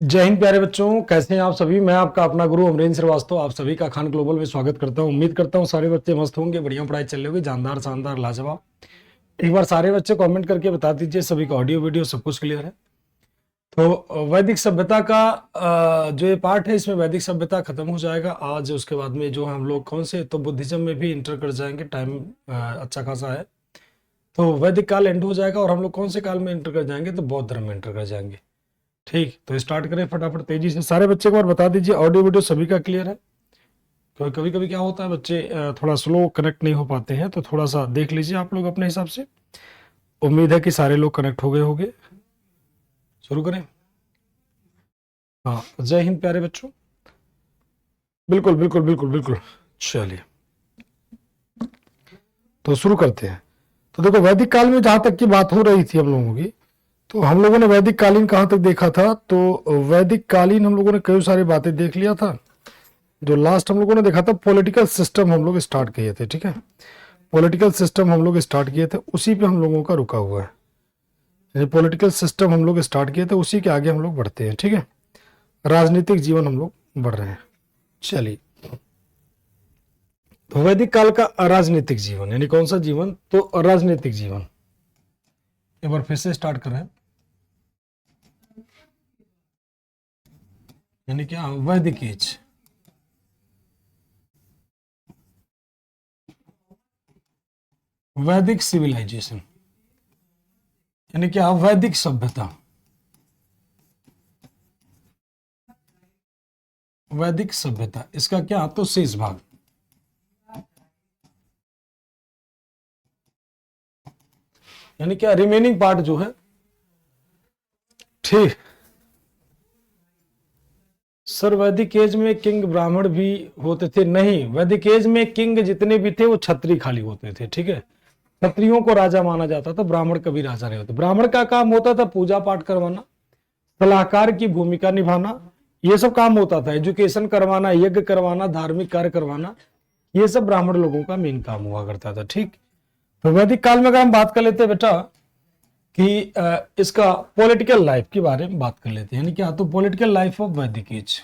जय हिंद प्यारे बच्चों, कैसे हैं आप सभी। मैं आपका अपना गुरु अमरेंद्र श्रीवास्तव आप सभी का खान ग्लोबल में स्वागत करता हूं। उम्मीद करता हूं सारे बच्चे मस्त होंगे, बढ़िया पढ़ाई चल रही होगी, जानदार शानदार लाजवाब। एक बार सारे बच्चे कमेंट करके बता दीजिए सभी का ऑडियो वीडियो सब कुछ क्लियर है। तो वैदिक सभ्यता का जो ये पार्ट है, इसमें वैदिक सभ्यता खत्म हो जाएगा आज। उसके बाद में जो हम लोग कौन से तो बुद्धिज्म में भी इंटर कर जाएंगे, टाइम अच्छा खासा है। तो वैदिक काल एंड हो जाएगा और हम लोग कौन से काल में इंटर कर जाएंगे तो बौद्ध धर्म में इंटर कर जाएंगे। ठीक, तो स्टार्ट करें फटाफट तेजी से। सारे बच्चे को और बता दीजिए ऑडियो वीडियो सभी का क्लियर है। क्योंकि कभी कभी क्या होता है, बच्चे थोड़ा स्लो कनेक्ट नहीं हो पाते हैं, तो थोड़ा सा देख लीजिए आप लोग अपने हिसाब से। उम्मीद है कि सारे लोग कनेक्ट हो गए होंगे। शुरू करें। हाँ, जय हिंद प्यारे बच्चों। बिल्कुल बिल्कुल बिल्कुल बिल्कुल। चलिए तो शुरू करते हैं। तो देखो, वैदिक काल में जहां तक की बात हो रही थी हम लोगों की, तो हम लोगों ने वैदिक कालीन कहाँ तक देखा था। तो वैदिक कालीन हम लोगों ने कई सारी बातें देख लिया था। जो लास्ट हम लोगों ने देखा था, पॉलिटिकल सिस्टम हम लोग स्टार्ट किए थे। ठीक है, पॉलिटिकल सिस्टम हम लोग स्टार्ट किए थे, उसी पे हम लोगों का रुका हुआ है। यानी पॉलिटिकल सिस्टम हम लोग स्टार्ट किए थे, उसी के आगे हम लोग बढ़ते हैं। ठीक है, राजनीतिक जीवन हम लोग बढ़ रहे हैं। चलिए, तो वैदिक काल का अराजनीतिक जीवन यानी कौन सा जीवन, तो अराजनीतिक जीवन। एक बार फिर से स्टार्ट कर रहे हैं। यानी क्या, वैदिक एज, वैदिक सिविलाइजेशन, यानी क्या, वैदिक सभ्यता, वैदिक सभ्यता। इसका क्या, तो शेष भाग, यानी क्या, रिमेनिंग पार्ट जो है। ठीक सर, वैदिक एज में किंग ब्राह्मण भी होते थे? नहीं, वैदिक एज में किंग जितने भी थे वो क्षत्रिय खाली होते थे। ठीक है, क्षत्रियों को राजा माना जाता था, ब्राह्मण कभी राजा नहीं होते। ब्राह्मण का काम होता था पूजा पाठ करवाना, सलाहकार की भूमिका निभाना, ये सब काम होता था। एजुकेशन करवाना, यज्ञ करवाना, धार्मिक कार्य करवाना, ये सब ब्राह्मण लोगों का मेन काम हुआ करता था। ठीक, तो वैदिक काल में अगर हम बात कर लेते हैं बेटा कि इसका पॉलिटिकल लाइफ के बारे में बात कर लेते हैं। यानी क्या, तो पॉलिटिकल लाइफ ऑफ वैदिक एज,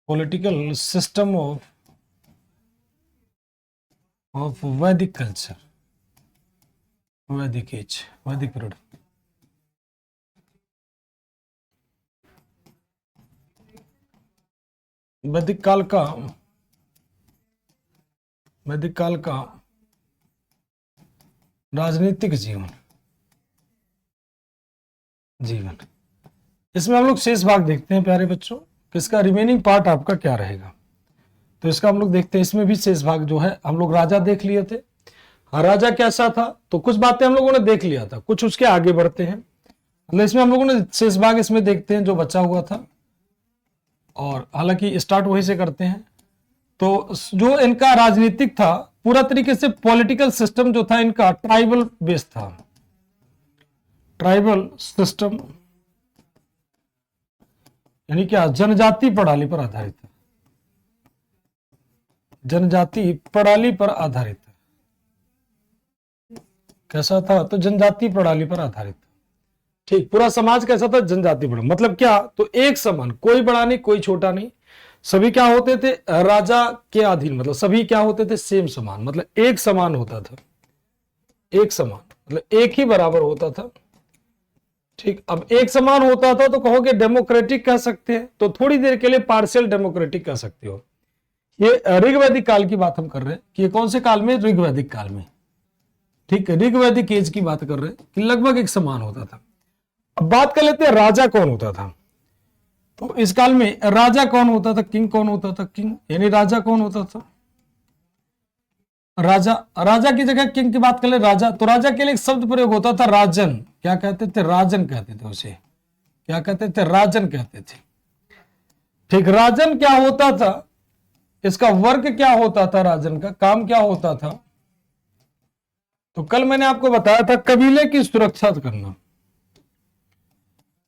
पॉलिटिकल सिस्टम ऑफ वैदिक कल्चर, वैदिक एज, वैदिक पीरियड। वैदिक काल का, वैदिक काल का राजनीतिक जीवन, जीवन। इसमें हम लोग शेष भाग देखते हैं प्यारे बच्चों, किसका रिमेनिंग पार्ट आपका क्या रहेगा। तो इसका हम लोग देखते हैं, इसमें भी शेष भाग जो है, हम लोग राजा देख लिए थे। हाँ, राजा कैसा था, तो कुछ बातें हम लोगों ने देख लिया था, कुछ उसके आगे बढ़ते हैं। मतलब इसमें हम लोगों ने शेष भाग इसमें देखते हैं जो बचा हुआ था, और हालांकि स्टार्ट वहीं से करते हैं। तो जो इनका राजनीतिक था, पूरा तरीके से पॉलिटिकल सिस्टम जो था इनका ट्राइबल बेस्ड था, ट्राइबल सिस्टम, यानी क्या, जनजाति प्रणाली पर आधारित है, जनजाति प्रणाली पर आधारित। कैसा था, तो जनजाति प्रणाली पर आधारित। ठीक, पूरा समाज कैसा था, जनजाति प्रणाली। मतलब क्या, तो एक समान, कोई बड़ा नहीं कोई छोटा नहीं, सभी क्या होते थे, राजा के अधीन। मतलब सभी क्या होते थे, सेम समान, मतलब एक समान होता था, एक समान मतलब एक ही बराबर होता था। ठीक, अब एक समान होता था तो कहोगे डेमोक्रेटिक कह सकते हैं, तो थोड़ी देर के लिए पार्शियल डेमोक्रेटिक कह सकते हो। ये ऋग्वैदिक काल की बात हम कर रहे हैं कि ये कौन से काल में, ऋग्वैदिक काल में। ठीक है, ऋग्वैदिक एज की बात कर रहे हैं कि लगभग एक समान होता था। अब बात कर लेते हैं राजा कौन होता था। तो इस काल में राजा कौन होता था, किंग कौन होता था, किंग यानी राजा कौन होता था, राजा। राजा की जगह किंग की बात कर ले, राजा, तो राजा के लिए एक शब्द प्रयोग होता था, राजन। क्या कहते थे, राजन कहते थे उसे। क्या कहते थे, राजन कहते थे। ठीक, राजन क्या होता था, इसका वर्क क्या होता था, राजन का काम क्या होता था। तो कल मैंने आपको बताया था कबीले की सुरक्षा करना,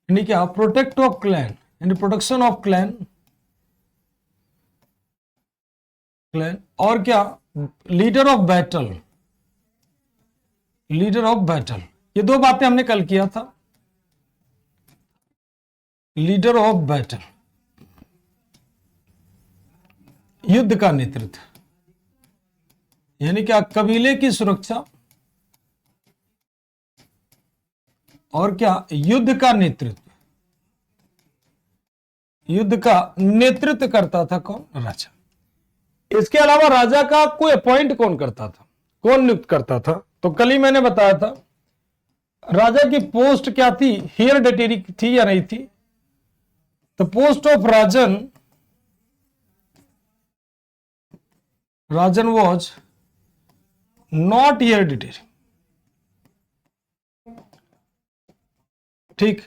यानी क्या, प्रोटेक्ट ऑफ क्लैन, यानी प्रोटेक्शन ऑफ क्लैन, क्लैन। और क्या, leader of battle, leader of battle. ये दो बातें हमने कल किया था। लीडर ऑफ बैटल, युद्ध का नेतृत्व, यानी क्या कबीले की सुरक्षा और क्या युद्ध का नेतृत्व, युद्ध का नेतृत्व करता था कौन? राजा। इसके अलावा राजा का कोई अपॉइंट कौन करता था, कौन नियुक्त करता था? तो कल ही मैंने बताया था राजा की पोस्ट क्या थी, हेरिडिटरी थी या नहीं थी? The post of Rajan was not hereditary. ठीक,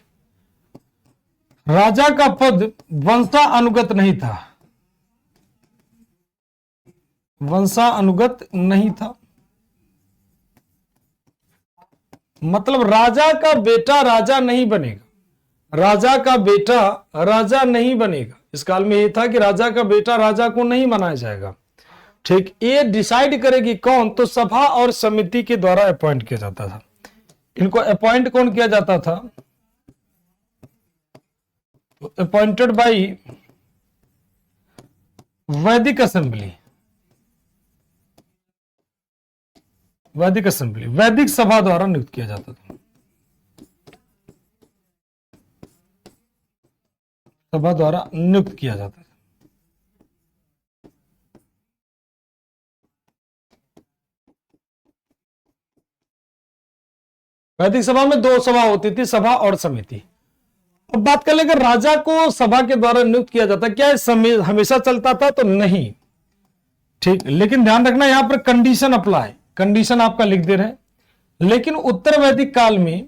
राजा का पद वंशानुगत नहीं था, वंशानुगत नहीं था, मतलब राजा का बेटा राजा नहीं बनेगा, राजा का बेटा राजा नहीं बनेगा। इस काल में यह था कि राजा का बेटा राजा को नहीं बनाया जाएगा। ठीक, ये डिसाइड करेगी कौन? तो सभा और समिति के द्वारा अपॉइंट किया जाता था। इनको अपॉइंट कौन किया जाता था? अपॉइंटेड बाय वैदिक असेंबली, वैदिक असेंबली, वैदिक सभा द्वारा नियुक्त किया जाता था, सभा द्वारा नियुक्त किया जाता था। वैदिक सभा में दो सभा होती थी, सभा और समिति। अब बात कर ले, अगर राजा को सभा के द्वारा नियुक्त किया जाता, क्या हमेशा चलता था? तो नहीं। ठीक, लेकिन ध्यान रखना यहां पर कंडीशन अप्लाई, कंडीशन आपका लिख दे रहे, लेकिन उत्तर वैदिक काल में,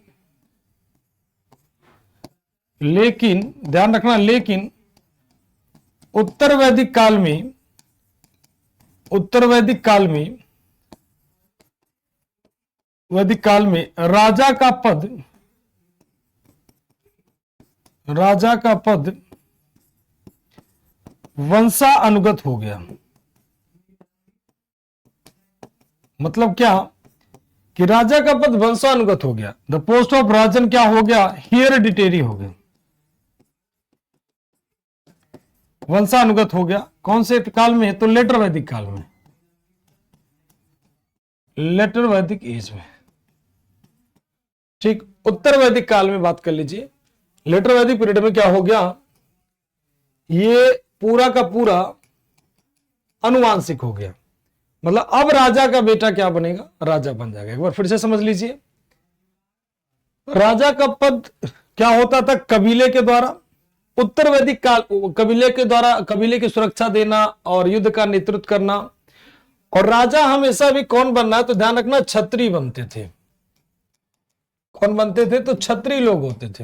लेकिन ध्यान रखना, लेकिन उत्तर वैदिक काल में, उत्तर वैदिक काल में, वैदिक काल में राजा का पद, राजा का पद वंशानुगत हो गया। मतलब क्या कि राजा का पद वंशानुगत हो गया। द पोस्ट ऑफ राजन क्या हो गया? हेरिडिटरी हो गया, वंशानुगत हो गया। कौन से काल में? तो लेटर वैदिक काल में, लेटर वैदिक एज में। ठीक, उत्तर वैदिक काल में बात कर लीजिए, लेटर वैदिक पीरियड में क्या हो गया? ये पूरा का पूरा अनुवांशिक हो गया। मतलब अब राजा का बेटा क्या बनेगा? राजा बन जाएगा। एक बार फिर से समझ लीजिए, राजा का पद क्या होता था? कबीले के द्वारा, उत्तर वैदिक काल कबीले के द्वारा, कबीले की सुरक्षा देना और युद्ध का नेतृत्व करना। और राजा हमेशा भी कौन बनना है? तो ध्यान रखना, क्षत्रिय बनते थे। कौन बनते थे? तो क्षत्रिय लोग होते थे।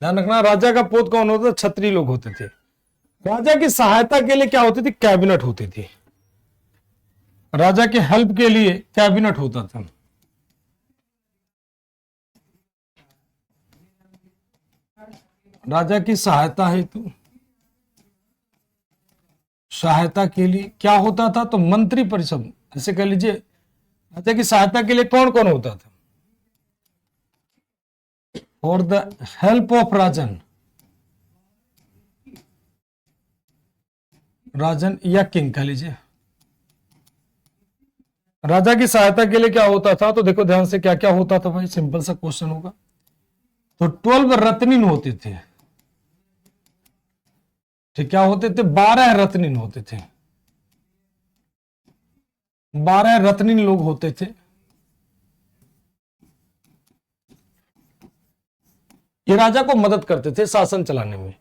ध्यान रखना, राजा का पोत कौन होता था? क्षत्रिय लोग होते थे। राजा की सहायता के लिए क्या होती थी? कैबिनेट होती थी। राजा के हेल्प के लिए कैबिनेट होता था। राजा की सहायता हेतु, सहायता के लिए क्या होता था? तो मंत्री परिषद, ऐसे कह लीजिए, राजा की सहायता के लिए कौन कौन होता था? फॉर द हेल्प ऑफ राजन, राजन या किंग कह लीजिए। राजा की सहायता के लिए क्या होता था? तो देखो ध्यान से, क्या क्या होता था भाई, सिंपल सा क्वेश्चन होगा। तो 12 रत्निन होते थे। ठीक, क्या होते थे? 12 रत्निन होते थे, 12 रत्निन लोग होते थे। ये राजा को मदद करते थे शासन चलाने में,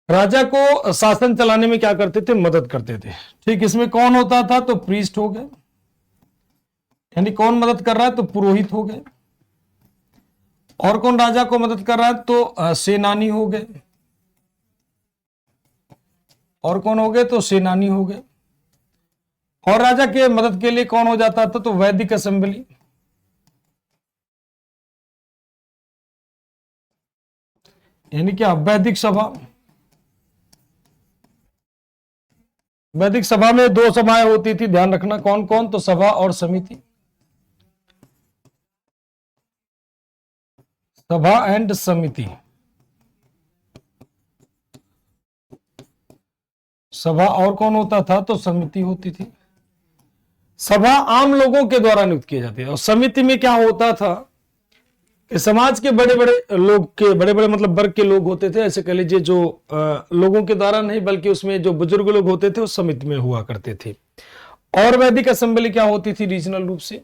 राजा को शासन चलाने में क्या करते थे? मदद करते थे। ठीक, इसमें कौन होता था? तो प्रीस्ट हो गए, यानी कौन मदद कर रहा है? तो पुरोहित हो गए। और कौन राजा को मदद कर रहा है? तो सेनानी हो गए। और कौन हो गए? तो सेनानी हो गए। और राजा के मदद के लिए कौन हो जाता था? तो वैदिक असेंबली, यानी क्या? वैदिक सभा। वैदिक सभा में दो सभाएं होती थी, ध्यान रखना, कौन कौन? तो सभा और समिति। सभा एंड समिति। सभा और कौन होता था? तो समिति होती थी। सभा आम लोगों के द्वारा नियुक्त किए जाते हैं और समिति में क्या होता था कि समाज के बड़े बड़े लोग के बड़े बड़े मतलब वर्ग के लोग होते थे, ऐसे कह लीजिए जो लोगों के द्वारा नहीं बल्कि उसमें जो बुजुर्ग लोग होते थे उस समिति में हुआ करते थे। और वैदिक असेंबली क्या होती थी रीजनल रूप से?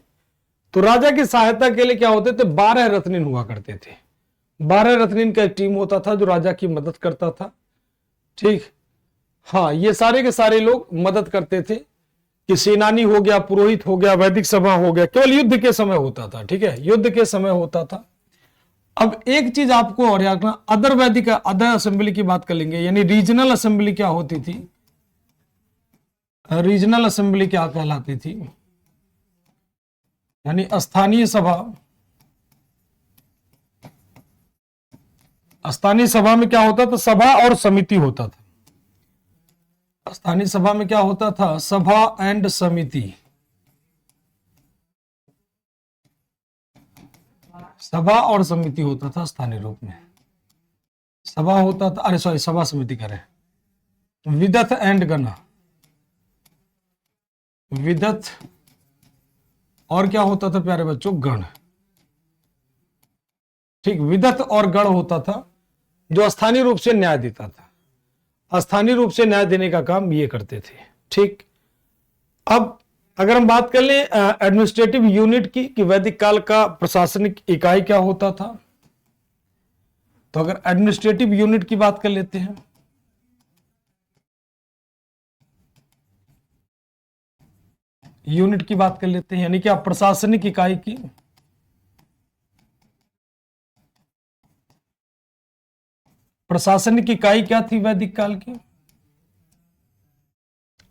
तो राजा की सहायता के लिए क्या होते थे? 12 रत्निन हुआ करते थे। 12 रत्निन का एक टीम होता था जो राजा की मदद करता था। ठीक, हाँ, ये सारे के सारे लोग मदद करते थे कि सेनानी हो गया, पुरोहित हो गया, वैदिक सभा हो गया, केवल युद्ध के समय होता था। ठीक है, युद्ध के समय होता था। अब एक चीज आपको और याद रखना, अदर वैदिक अदर असेंबली की बात कर लेंगे, यानी रीजनल असेंबली क्या होती थी? रीजनल असेंबली क्या कहलाती थी? यानी स्थानीय सभा। स्थानीय सभा में क्या होता था? सभा और समिति होता था। स्थानीय सभा में क्या होता था? सभा एंड समिति। सभा और समिति होता था स्थानीय रूप में। सभा होता था, अरे सॉरी, सभा समिति करें, विदथ एंड गण। विदथ और क्या होता था प्यारे बच्चों? गण। ठीक, विदथ और गण होता था जो स्थानीय रूप से न्याय देता था। स्थानीय रूप से न्याय देने का काम ये करते थे। ठीक, अब अगर हम बात कर लें एडमिनिस्ट्रेटिव यूनिट की कि वैदिक काल का प्रशासनिक इकाई क्या होता था, तो अगर एडमिनिस्ट्रेटिव यूनिट की बात कर लेते हैं, यूनिट की बात कर लेते हैं, यानी कि आप प्रशासनिक इकाई की, प्रशासनिक इकाई क्या थी वैदिक काल की,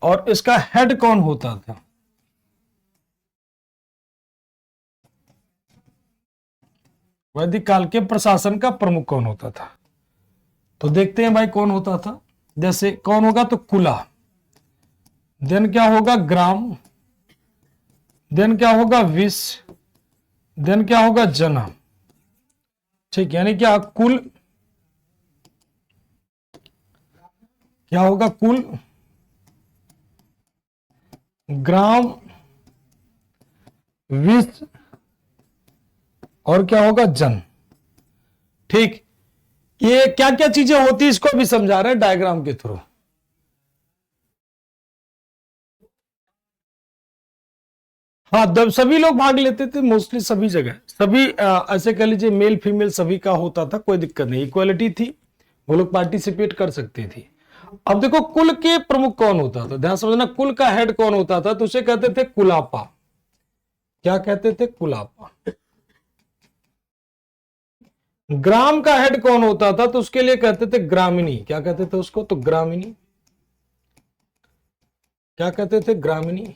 और इसका हेड कौन होता था? वैदिक काल के प्रशासन का प्रमुख कौन होता था? तो देखते हैं भाई कौन होता था। जैसे कौन होगा? तो कुला, देन क्या होगा? ग्राम, देन क्या होगा? विष, देन क्या होगा? जना। ठीक, यानी क्या? कुल, क्या होगा? कुल, ग्राम, विष और क्या होगा? जन। ठीक, ये क्या क्या चीजें होती है इसको भी समझा रहे हैं डायग्राम के थ्रू। हाँ, जब सभी लोग भाग लेते थे, मोस्टली सभी जगह, सभी ऐसे कह लीजिए मेल फीमेल सभी का होता था, कोई दिक्कत नहीं, इक्वालिटी थी, वो लोग पार्टिसिपेट कर सकते थे। अब देखो कुल के प्रमुख कौन होता था, ध्यान समझना, कुल का हेड कौन होता था? तो उसे कहते थे कुलापा। क्या कहते थे? कुलापा। ग्राम का हेड कौन होता था? तो उसके लिए कहते थे ग्रामिणी। क्या कहते थे उसको? तो ग्रामिणी। क्या कहते थे? ग्रामिणी।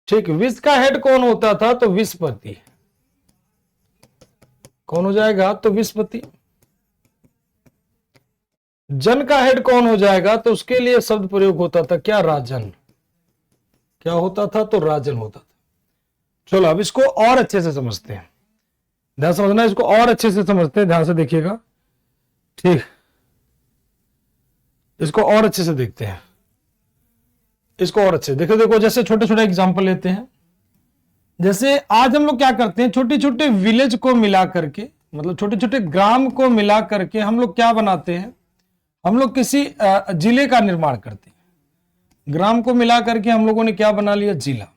ठीक, विष का हेड कौन होता था? तो विषपति। कौन हो जाएगा? तो विषपति। जन का हेड कौन हो जाएगा? तो उसके लिए शब्द प्रयोग होता था क्या? राजन। क्या होता था? तो राजन होता था। चलो अब इसको और अच्छे से समझते हैं, ध्यान समझना, इसको और अच्छे से समझते हैं, ध्यान से देखिएगा। ठीक, इसको और अच्छे से देखते हैं, इसको और अच्छे देखो। देखो जैसे छोटे छोटे एग्जांपल लेते हैं। जैसे आज हम लोग क्या करते हैं, छोटे छोटे विलेज को मिला करके, मतलब छोटे छोटे ग्राम को मिला करके हम लोग क्या बनाते हैं? हम लोग किसी जिले का निर्माण करते हैं। ग्राम को मिला करके हम लोगों ने क्या बना लिया? जिला।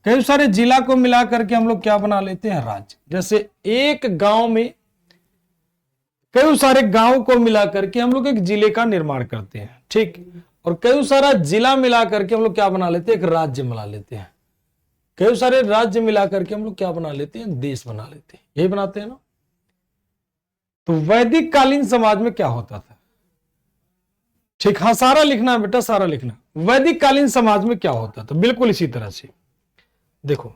कई सारे जिला को मिला करके हम लोग क्या बना लेते हैं? राज्य। जैसे एक गांव में कई सारे गांव को मिला करके हम लोग एक जिले का निर्माण करते हैं। ठीक, और कई सारा जिला मिला करके हम लोग क्या बना लेते हैं? एक राज्य बना लेते हैं। कई सारे राज्य मिला करके हम लोग क्या बना लेते हैं? देश बना लेते हैं। यही बनाते हैं ना। तो वैदिक कालीन समाज में क्या होता था? ठीक, हाँ, सारा लिखना है बेटा, सारा लिखना। वैदिक कालीन समाज में क्या होता था? बिल्कुल इसी तरह से देखो,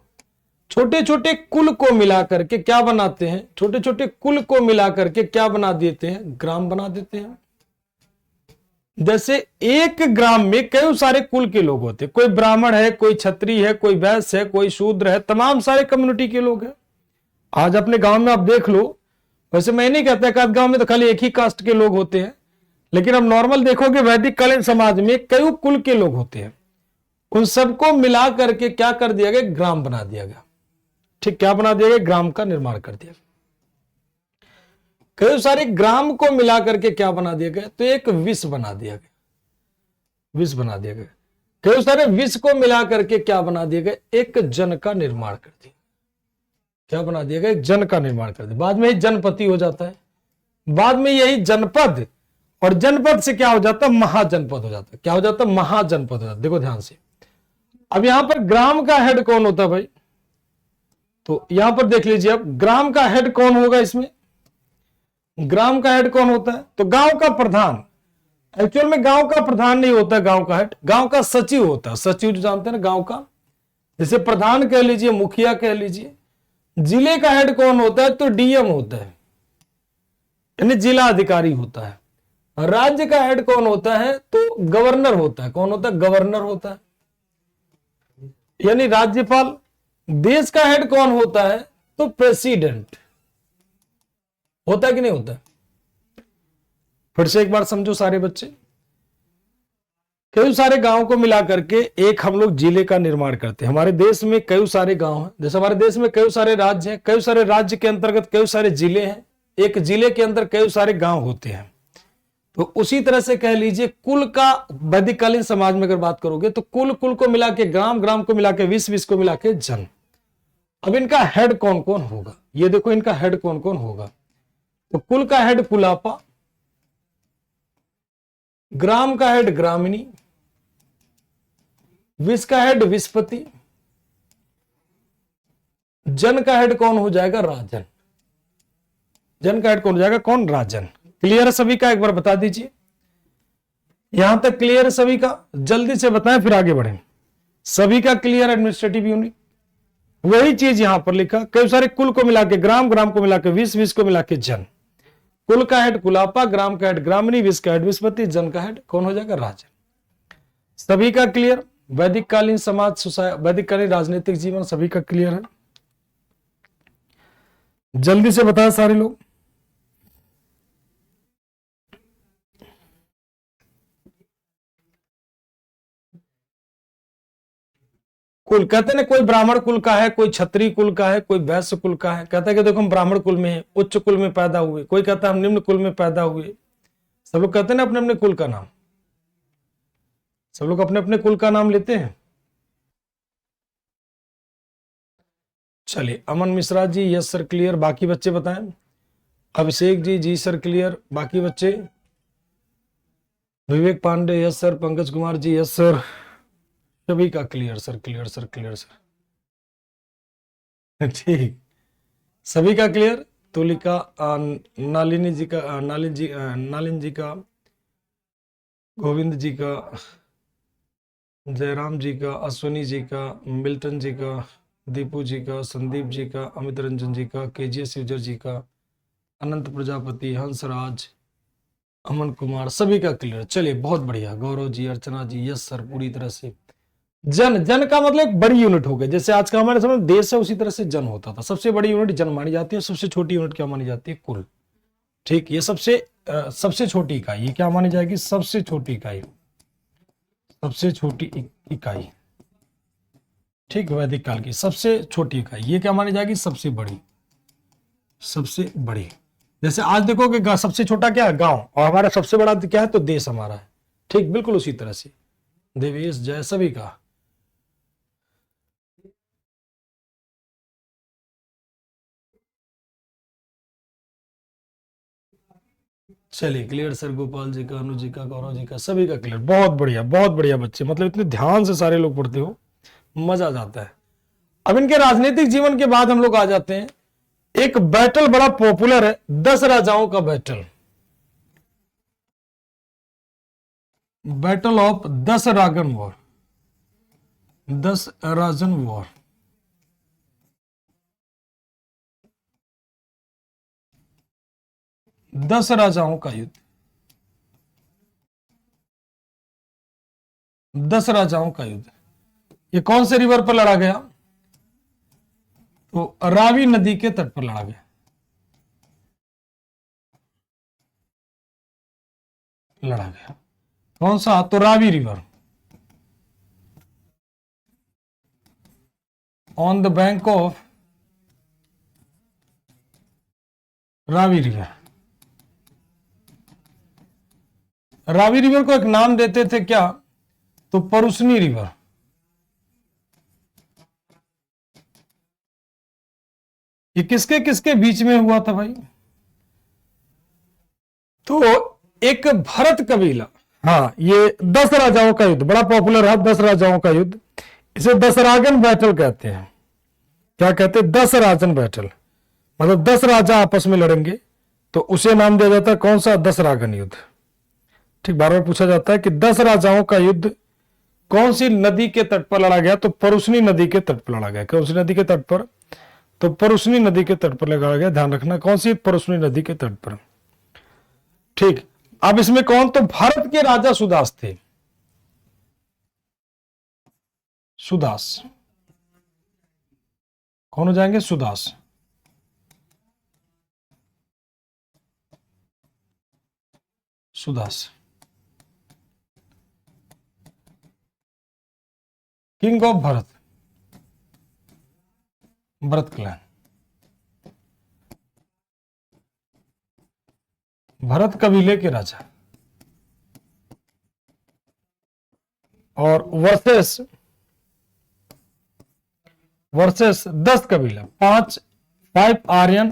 छोटे छोटे कुल को मिला करके क्या बनाते हैं? छोटे छोटे कुल को मिला करके क्या बना देते हैं? ग्राम बना देते हैं। जैसे एक ग्राम में कई सारे कुल के लोग होते हैं, कोई ब्राह्मण है, कोई क्षत्रिय है, कोई वैश्य है, कोई शूद्र है, तमाम सारे कम्युनिटी के लोग हैं। आज अपने गांव में आप देख लो, वैसे मैं नहीं कहता कि गांव में तो खाली एक ही कास्ट के लोग होते हैं, लेकिन अब नॉर्मल देखोगे वैदिक कालीन समाज में कई कुल के लोग होते हैं, उन सबको मिला करके क्या कर दिया गया, ग्राम बना दिया गया। ठीक, क्या बना दिया गया, ग्राम का निर्माण कर दिया। कई सारे ग्राम को मिला करके क्या बना दिया गया, तो एक विश्व बना दिया गया, विश्व बना दिया गया। कई सारे विश्व को मिला करके क्या बना दिया गया, एक जन का निर्माण कर दिया। क्या बना दिया गया, एक जन का निर्माण कर दिया। बाद में ही जनपति हो जाता है, बाद में यही जनपद, और जनपद से क्या हो जाता है, महाजनपद हो जाता है। क्या हो जाता है, महाजनपद हो जाता है। देखो ध्यान से, अब यहां पर ग्राम का हेड कौन होता है भाई, तो यहां पर देख लीजिए, अब ग्राम का हेड कौन होगा, इसमें ग्राम का हेड कौन होता है, तो गांव का प्रधान। एक्चुअल में गांव का प्रधान नहीं होता गांव का हेड, गांव का सचिव होता है। सचिव जो जानते हैं ना गांव का, जैसे प्रधान कह लीजिए, मुखिया कह लीजिए। जिले का हेड कौन होता है, तो डीएम होता है, यानी जिला अधिकारी होता है। राज्य का हेड कौन होता है, तो गवर्नर होता है। कौन होता है, गवर्नर होता है, यानी राज्यपाल। देश का हेड कौन होता है, तो प्रेसिडेंट होता है कि नहीं होता है। फिर से एक बार समझो सारे बच्चे, कई सारे गांव को मिला करके एक हम लोग जिले का निर्माण करते हैं। हमारे देश में कई सारे गांव हैं, जैसे हमारे देश में कई सारे राज्य हैं, कई सारे राज्य के अंतर्गत कई सारे जिले हैं, एक जिले के अंदर कई सारे गांव होते हैं। तो उसी तरह से कह लीजिए कुल का, वैदिककालीन समाज में अगर बात करोगे तो कुल, कुल को मिला के ग्राम, ग्राम को मिला के विश्व, विश्व को मिला के जन। अब इनका हेड कौन कौन होगा, ये देखो इनका हेड कौन कौन होगा। तो कुल का हेड कुलापा, ग्राम का हेड ग्रामिणी, विश्व का हेड विस्पति, जन का हेड कौन हो जाएगा, राजन। जन का हेड कौन हो जाएगा, कौन, राजन। क्लियर है सभी का, एक बार बता दीजिए। यहां तक क्लियर है सभी का, जल्दी से बताएं फिर आगे बढ़ें। सभी का क्लियर, एडमिनिस्ट्रेटिव यूनिट वही चीज यहां पर लिखा। कई सारे कुल को मिला के ग्राम, ग्राम को मिला के विश्व, विश्व को मिला के जन। कुल का हेड कुलापा, ग्राम का हेड ग्रामिणी, विश्व का हेड विस्पति, जन का हेड कौन हो जाएगा, राजन। सभी का क्लियर। वैदिक कालीन समाज, सोसाइटी, वैदिक कालीन राजनीतिक जीवन, सभी का क्लियर है। जल्दी से बताएं सारे लोग। कुल कहते हैं ना, कोई ब्राह्मण कुल का है, कोई क्षत्रिय कुल का है, कोई वैश्य कुल का है। कहता है कि देखो हम ब्राह्मण कुल में हैं, उच्च कुल में पैदा हुए। कोई कहता है हम निम्न कुल में पैदा हुए। सब लोग कहते हैं ना अपने अपने कुल का नाम, सब लोग अपने अपने कुल का नाम लेते हैं। चलिए, अमन Mishra ji yes sir clear, बाकी बच्चे बताएं। अभिषेक जी जी सर क्लियर, बाकी बच्चे। विवेक Pandey yes sir, Pankaj Kumar ji yes sir, सभी का clear sir, clear sir, clear sir. ठीक, सभी का क्लियर। तुलिका, नालिनी जी का, नालिन जी का, गोविंद जी का, जयराम जी का, अश्विनी जी का, मिल्टन जी का, दीपू जी का, संदीप जी का, अमित रंजन जी का, केजीएस यूजर जी का, अनंत प्रजापति, हंसराज, अमन कुमार, सभी का क्लियर। चलिए बहुत बढ़िया। गौरव जी, अर्चना जी यस सर, पूरी तरह से। जन, जन का मतलब एक बड़ी यूनिट हो गई। जैसे आज का हमारे समय देश है, उसी तरह से जन होता था। सबसे बड़ी यूनिट जन मानी जाती है, सबसे छोटी यूनिट क्या मानी जाती है, कुल। ठीक, ये सबसे छोटी इकाई, ये क्या मानी जाएगी, सबसे छोटी इकाई, सबसे छोटी इकाई। ठीक, वैदिक काल की सबसे छोटी इकाई, ये क्या मानी जाएगी, सबसे बड़ी, सबसे बड़ी। जैसे आज देखोगे सबसे छोटा क्या है, गांव, और हमारा सबसे बड़ा क्या है, तो देश हमारा है। ठीक, बिल्कुल उसी तरह से। देवेश जय, सभी का। चलिए क्लियर सर, गोपाल जी का, अनु जी का, गौरव जी का, सभी का क्लियर। बहुत बढ़िया, बहुत बढ़िया बच्चे, मतलब इतने ध्यान से सारे लोग पढ़ते हो, मजा आ जाता है। अब इनके राजनीतिक जीवन के बाद हम लोग आ जाते हैं, एक बैटल बड़ा पॉपुलर है, 10 राजाओं का बैटल, बैटल ऑफ 10 रागन वॉर, 10 राजन वॉर। दस राजाओं का युद्ध, 10 राजाओं का युद्ध। ये कौन से रिवर पर लड़ा गया, तो रावी नदी के तट पर लड़ा गया। कौन सा? तो Ravi river, on the bank of Ravi river. Ravi river को एक नाम देते थे क्या? तो परुसनी रिवर। ये किसके किसके बीच में हुआ था भाई? तो एक भरत कबीला, हाँ, ये 10 राजाओं का युद्ध बड़ा पॉपुलर है, 10 राजाओं का युद्ध, इसे दसरागन बैटल कहते हैं। क्या कहते हैं? 10 राजन बैटल, मतलब 10 राजा आपस में लड़ेंगे, तो उसे नाम दिया जाता है कौन सा? दसरागन युद्ध। ठीक, बार बार पूछा जाता है कि 10 राजाओं का युद्ध कौन सी नदी के तट पर लड़ा गया? तो परुसनी नदी के तट पर लड़ा गया। कौन सी नदी के तट पर? तो परुसनी नदी के तट पर लड़ा गया। ध्यान रखना, कौन सी? परुसनी नदी के तट पर। ठीक, अब इसमें कौन? तो भारत के राजा सुदास थे। सुदास कौन हो जाएंगे? Sudas. Sudas king of Bharat, Bharat clan. Bharat कबीले के राजा, और वर्सेस 10 कबीला, 5 आर्यन,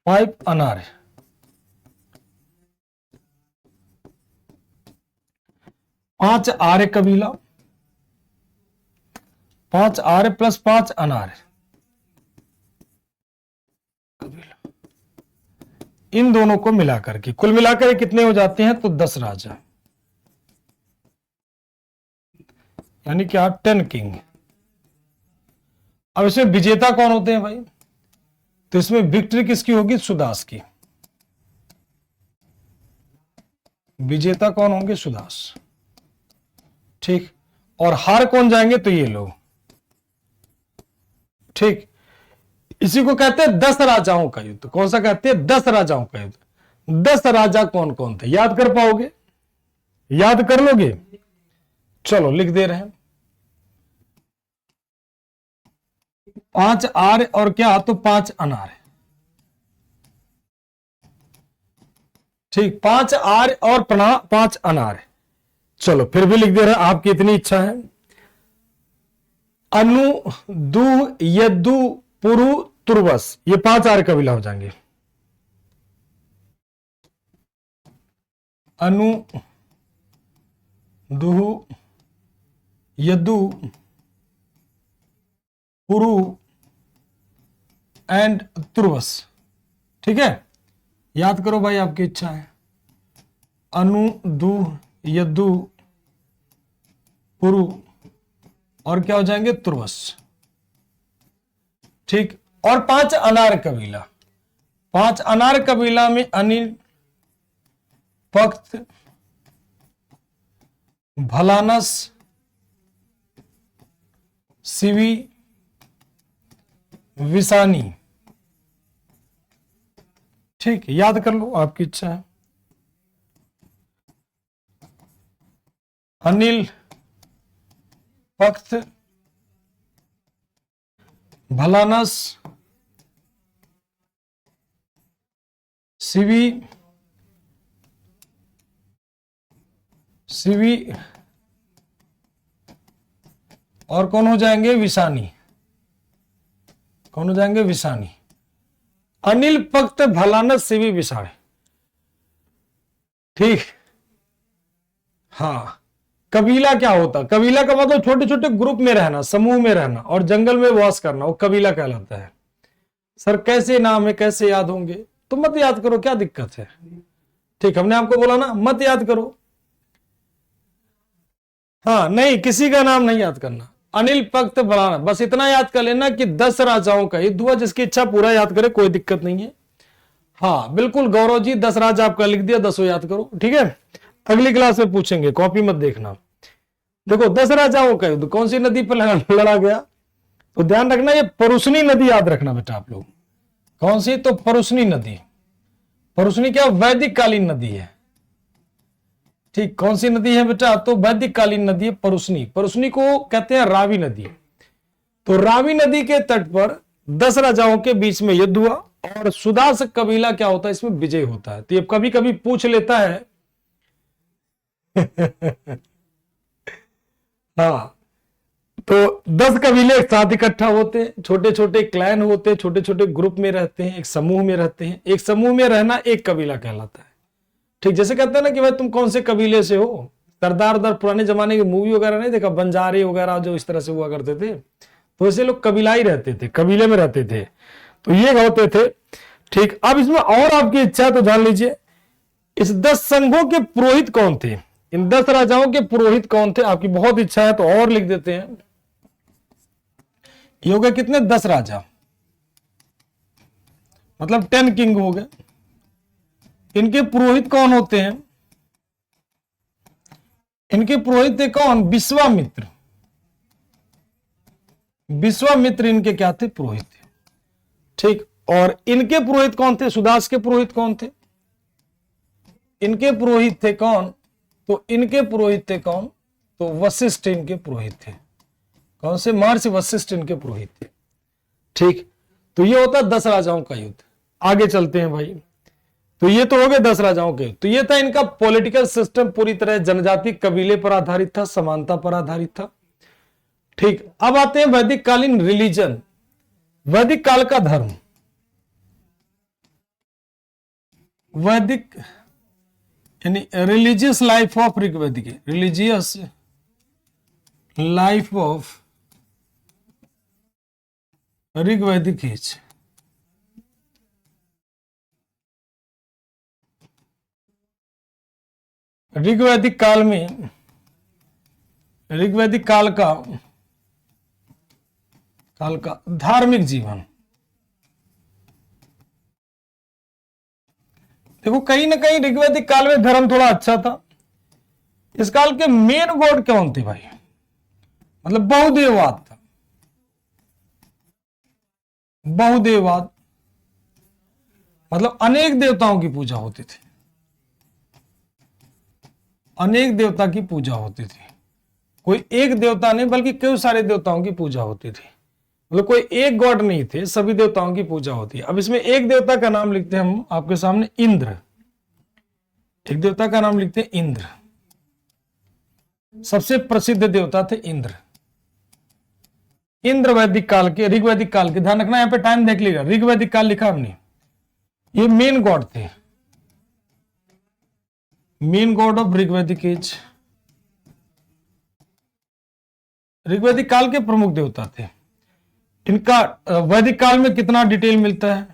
5 अनार्य। 5 आर्य कबीला, 5 आर्य प्लस 5 अनार्य कबीला, इन दोनों को मिलाकर के कुल मिलाकर कितने हो जाते हैं? तो 10 राजा, यानी क्या? 10 किंग। अब इसमें विजेता कौन होते हैं भाई? तो इसमें विक्ट्री किसकी होगी? सुदास की। विजेता कौन होंगे? सुदास। ठीक, और हार कौन जाएंगे? तो ये लोग। ठीक, इसी को कहते हैं 10 राजाओं का युद्ध। कौन सा कहते हैं? 10 राजाओं का युद्ध। 10 राजा कौन कौन थे? याद कर पाओगे? याद कर लोगे? चलो लिख दे रहे हैं। 5 आर्य और क्या? तो 5 अनार्य। ठीक, 5 आर्य और 5 अनार्य। चलो फिर भी लिख दे रहे हैं, आपकी इतनी इच्छा है। अनु, दुह, यदु, पुरु, तुर्वस, ये 5 आर्य कबीला हो जाएंगे। अनु, दुह, यदु, पुरु एंड तुर्वस। ठीक है, याद करो भाई, आपकी इच्छा है। अनु, दुह, यदु, पुरु और क्या हो जाएंगे? तुर्वस। ठीक, और 5 अनार कबीला। 5 अनार कबीला में अनिल, पक्त, भलानस, सिवी, विसानी। ठीक, याद कर लो, आपकी इच्छा है। अनिल, पक्त, भलानस, सिवी, और कौन हो जाएंगे? विसानी। कौन हो जाएंगे? विसानी। अनिल, पक्त, भलानस, सिवी, विसाणी। ठीक, हाँ। कबीला क्या होता? कबीला का मतलब छोटे छोटे ग्रुप में रहना, समूह में रहना और जंगल में वास करना, वो कबीला कहलाता है। सर कैसे नाम है, कैसे याद होंगे? तो मत याद करो, क्या दिक्कत है? ठीक, हमने आपको बोला ना मत याद करो। हाँ, नहीं, किसी का नाम नहीं याद करना। अनिल, पक्त, भलाना, बस इतना याद कर लेना कि 10 राजाओं का युद्ध हुआ। जिसकी इच्छा पूरा याद करे, कोई दिक्कत नहीं है। हाँ बिल्कुल गौरव जी, 10 राजा आपका लिख दिया, 10 याद करो। ठीक है, अगली क्लास में पूछेंगे, कॉपी मत देखना। देखो 10 राजाओं का युद्ध कौन सी नदी पर लड़ा गया? तो ध्यान रखना, ये परुष्णी नदी याद रखना बेटा आप लोग। कौन सी? तो परुष्णी नदी। परुष्णी क्या? वैदिक कालीन नदी है। ठीक, कौन सी नदी है बेटा? तो वैदिक कालीन नदी है परुष्णी। परुष्णी को कहते हैं रावी नदी। तो रावी नदी के तट पर 10 राजाओं के बीच में युद्ध हुआ और सुदास कबीला क्या होता है इसमें? विजय होता है। तो ये कभी कभी पूछ लेता है हाँ, तो 10 कबीले एक साथ इकट्ठा होते हैं, छोटे छोटे क्लैन होते हैं, छोटे छोटे ग्रुप में रहते हैं, एक समूह में रहते हैं। एक समूह में रहना एक कबीला कहलाता है। ठीक, जैसे कहते हैं ना कि भाई तुम कौन से कबीले से हो। सरदार उधर पुराने जमाने की मूवी वगैरह नहीं देखा? बंजारे वगैरह जो इस तरह से हुआ करते थे, तो ऐसे लोग कबीलाई रहते थे, कबीले में रहते थे, तो ये होते थे। ठीक, अब इसमें और आपकी इच्छा है तो जान लीजिए, इस 10 संघों के पुरोहित कौन थे? इन 10 राजाओं के पुरोहित कौन थे? आपकी बहुत इच्छा है तो और लिख देते हैं। ये हो गए कितने? 10 राजा, मतलब 10 किंग हो गए। इनके पुरोहित कौन होते हैं? इनके पुरोहित थे कौन? विश्वामित्र। विश्वामित्र इनके क्या थे? पुरोहित थे। ठीक, और इनके पुरोहित कौन थे? सुदास के पुरोहित कौन थे? इनके पुरोहित थे कौन? तो इनके पुरोहित थे कौन? तो वशिष्ठ इनके पुरोहित थे। कौन से? महर्षि वशिष्ठ इनके पुरोहित थे। ठीक, तो ये होता 10 राजाओं का युद्ध। आगे चलते हैं भाई। तो ये तो हो गए 10 राजाओं के। तो ये था इनका पॉलिटिकल सिस्टम, पूरी तरह जनजाति कबीले पर आधारित था, समानता पर आधारित था। ठीक, अब आते हैं वैदिक कालीन रिलीजन, वैदिक काल का धर्म। वैदिक यानी religious life of Rigvedic, religious life of Rigvedic age. ऋग्वैदिक काल में, ऋग्वैदिक काल का धार्मिक जीवन। देखो कहीं ना कहीं ऋग्वैदिक काल में धर्म थोड़ा अच्छा था। इस काल के मेन गॉड कौन थे भाई? मतलब बहुदेववाद था। बहुदेववाद मतलब अनेक देवताओं की पूजा होती थी, अनेक देवता की पूजा होती थी। कोई एक देवता नहीं बल्कि कई सारे देवताओं की पूजा होती थी। मतलब कोई एक गॉड नहीं थे, सभी देवताओं की पूजा होती है। अब इसमें एक देवता का नाम लिखते हैं हम आपके सामने, इंद्र। एक देवता का नाम लिखते हैं इंद्र। सबसे प्रसिद्ध देवता थे इंद्र। इंद्र वैदिक काल के, ऋग्वैदिक काल के, ध्यान रखना यहां पे टाइम देख लीजिएगा, ऋग्वैदिक काल लिखा हमने, ये मेन गॉड थे, main God of Rigvedic age. ऋग्वैदिक काल के प्रमुख देवता थे। इनका वैदिक काल में कितना डिटेल मिलता है?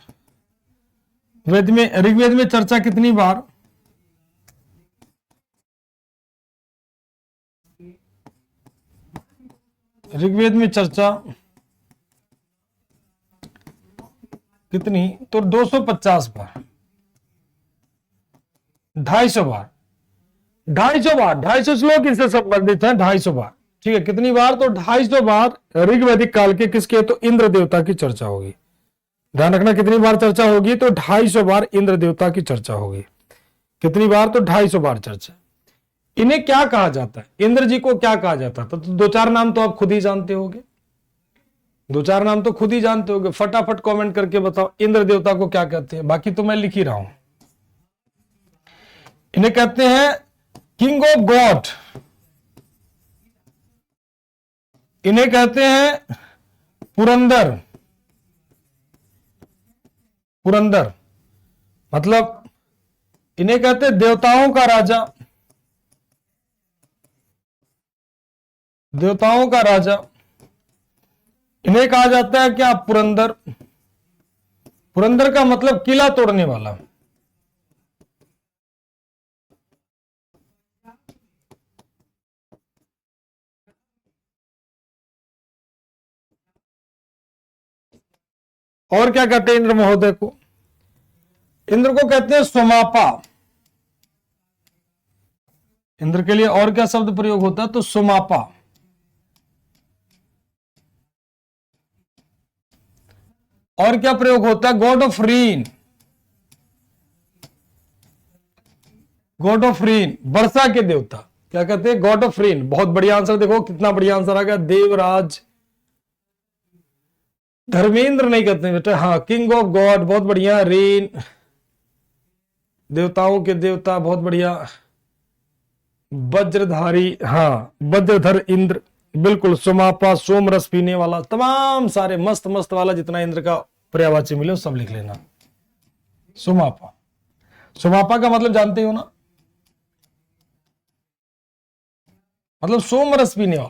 वेद में, ऋग्वेद में चर्चा कितनी बार? ऋग्वेद में चर्चा कितनी? तो 250 बार, 250 बार, 250 बार, 250 श्लोक इससे संबंधित है, 250 बार। ठीक है, कितनी बार? तो 250 बार ऋग्वैदिक काल के किसके? तो इंद्र देवता की चर्चा होगी। ध्यान रखना कितनी बार चर्चा होगी? तो 250 बार इंद्र देवता की चर्चा होगी। कितनी बार? तो 250 बार चर्चा। इन्हें क्या कहा जाता है? इंद्र जी को क्या कहा जाता था? तो 2-4 नाम तो आप खुद ही जानते होंगे, 2-4 नाम तो खुद ही जानते होंगे। फटाफट कमेंट करके बताओ इंद्र देवता को क्या कहते हैं। बाकी तो मैं लिख ही रहा हूं। इन्हें कहते हैं किंग ऑफ गॉड, इन्हें कहते हैं पुरंदर। पुरंदर मतलब इन्हें कहते हैं देवताओं का राजा, देवताओं का राजा। इन्हें कहा जाता है क्या? पुरंदर। पुरंदर का मतलब किला तोड़ने वाला। और क्या कहते हैं इंद्र महोदय को? इंद्र को कहते हैं स्वमापा। इंद्र के लिए और क्या शब्द प्रयोग होता है? तो सुमापा। और क्या प्रयोग होता है? God of rain. God of rain, वर्षा के देवता, क्या कहते हैं? God of rain. बहुत बढ़िया आंसर, देखो कितना बढ़िया आंसर आ गया। देवराज, धर्मेंद्र नहीं कहते बेटा, हाँ किंग ऑफ गॉड, बहुत बढ़िया। रेन, देवताओं के देवता, बहुत बढ़िया। वज्रधारी, हाँ वज्रधर इंद्र, बिल्कुल। सोमापा, सोम रस पीने वाला, तमाम सारे मस्त मस्त वाला जितना इंद्र का पर्यायवाची मिले सब लिख लेना। सोमापा, सोमापा का मतलब जानते हो ना? मतलब सोम रस पीने वाला,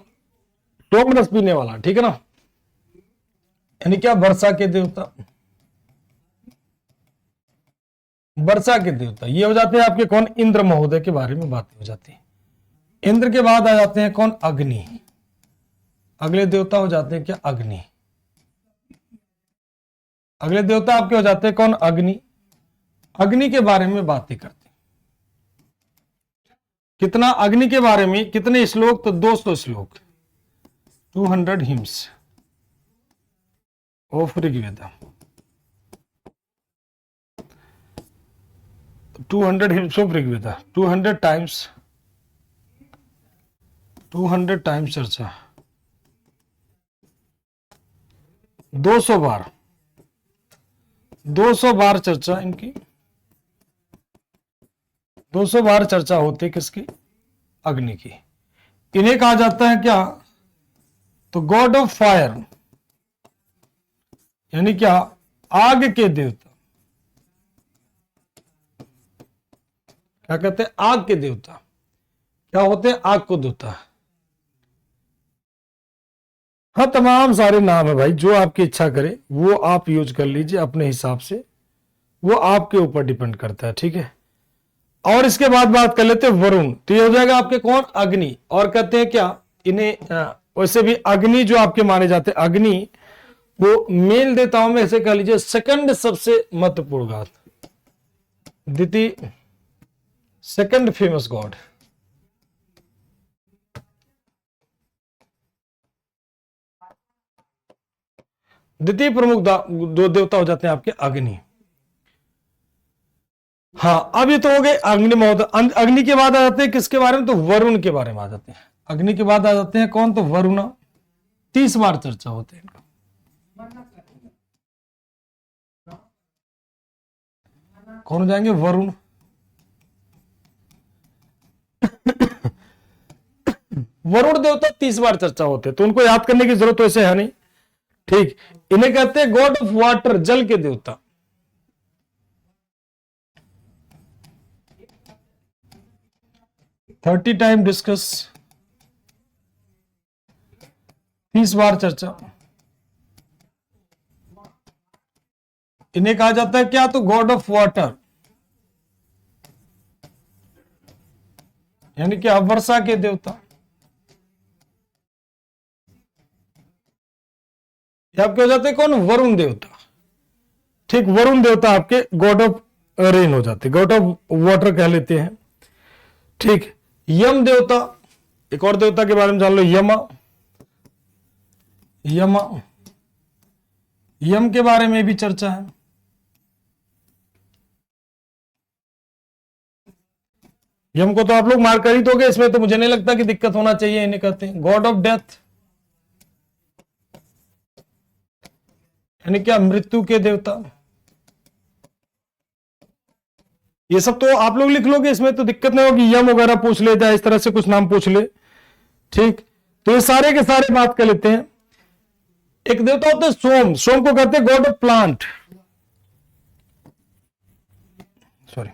सोम रस पीने वाला, ठीक है ना? यानी क्या? वर्षा के देवता, वर्षा के देवता ये हो जाते हैं आपके कौन? इंद्र महोदय के बारे में बातें हो जाती है। इंद्र के बाद आ जाते हैं कौन? अग्नि। अगले देवता हो जाते हैं क्या? अग्नि। अगले देवता आपके हो जाते हैं कौन? अग्नि। अग्नि के बारे में बातें करते हैं। कितना अग्नि के बारे में? कितने श्लोक? तो 200 श्लोक, 200 hymns of Rigveda. 200 hymns of Rigveda, 200 times, 200 times चर्चा, 200 बार, 200 बार चर्चा इनकी, 200 बार चर्चा होती है किसकी? अग्नि की। इन्हें कहा जाता है क्या? तो गॉड ऑफ फायर, यानी क्या? आग के देवता। क्या कहते हैं? आग के देवता। क्या होते हैं? आग को देवता। हाँ तमाम सारे नाम है भाई, जो आपकी इच्छा करे वो आप यूज कर लीजिए अपने हिसाब से, वो आपके ऊपर डिपेंड करता है, ठीक है। और इसके बाद बात कर लेते हैं वरुण, तो ये हो जाएगा आपके कौन? अग्नि। और कहते हैं क्या इन्हें? वैसे भी अग्नि जो आपके माने जाते हैं, अग्नि वो मेल देवताओं में ऐसे कह लीजिए सेकंड सबसे महत्वपूर्ण गॉड, द्वितीय, सेकंड फेमस गॉड। द्वितीय प्रमुख दो देवता हो जाते हैं आपके अग्नि। हाँ अब ये तो हो गए अग्नि महोदय। अग्नि के बाद आ जाते हैं किसके बारे में? तो वरुण के बारे में आ जाते हैं। अग्नि के बाद आ जाते हैं कौन? तो वरुण। 30 बार चर्चा होते हैं इनका। कौन हो जाएंगे? वरुण। वरुण देवता 30 बार चर्चा होते हैं, तो उनको याद करने की जरूरत वैसे है नहीं, ठीक। इन्हें कहते हैं गॉड ऑफ वाटर, जल के देवता। थर्टी टाइम डिस्कस, 30 बार चर्चा। इन्हें कहा जाता है क्या? तो गॉड ऑफ वाटर, यानी कि वर्षा के देवता। आपके हो जाते हैं कौन? वरुण देवता, ठीक। वरुण देवता आपके गॉड ऑफ रेन हो जाते, गॉड ऑफ वाटर कह लेते हैं, ठीक। यम देवता, एक और देवता के बारे में जान लो, यमा। यमा, यम के बारे में भी चर्चा है। यम को तो आप लोग मार कर ही दोगे, इसमें तो मुझे नहीं लगता कि दिक्कत होना चाहिए। इन्हें कहते हैं गॉड ऑफ डेथ, यानी क्या? मृत्यु के देवता। ये सब तो आप लोग लिख लोगे, इसमें तो दिक्कत नहीं होगी। यम वगैरह पूछ ले, जाए इस तरह से कुछ नाम पूछ ले, ठीक। तो ये सारे के सारे बात कर लेते हैं। एक देवता होते हैं सोम, सोम को कहते हैं god of plant, sorry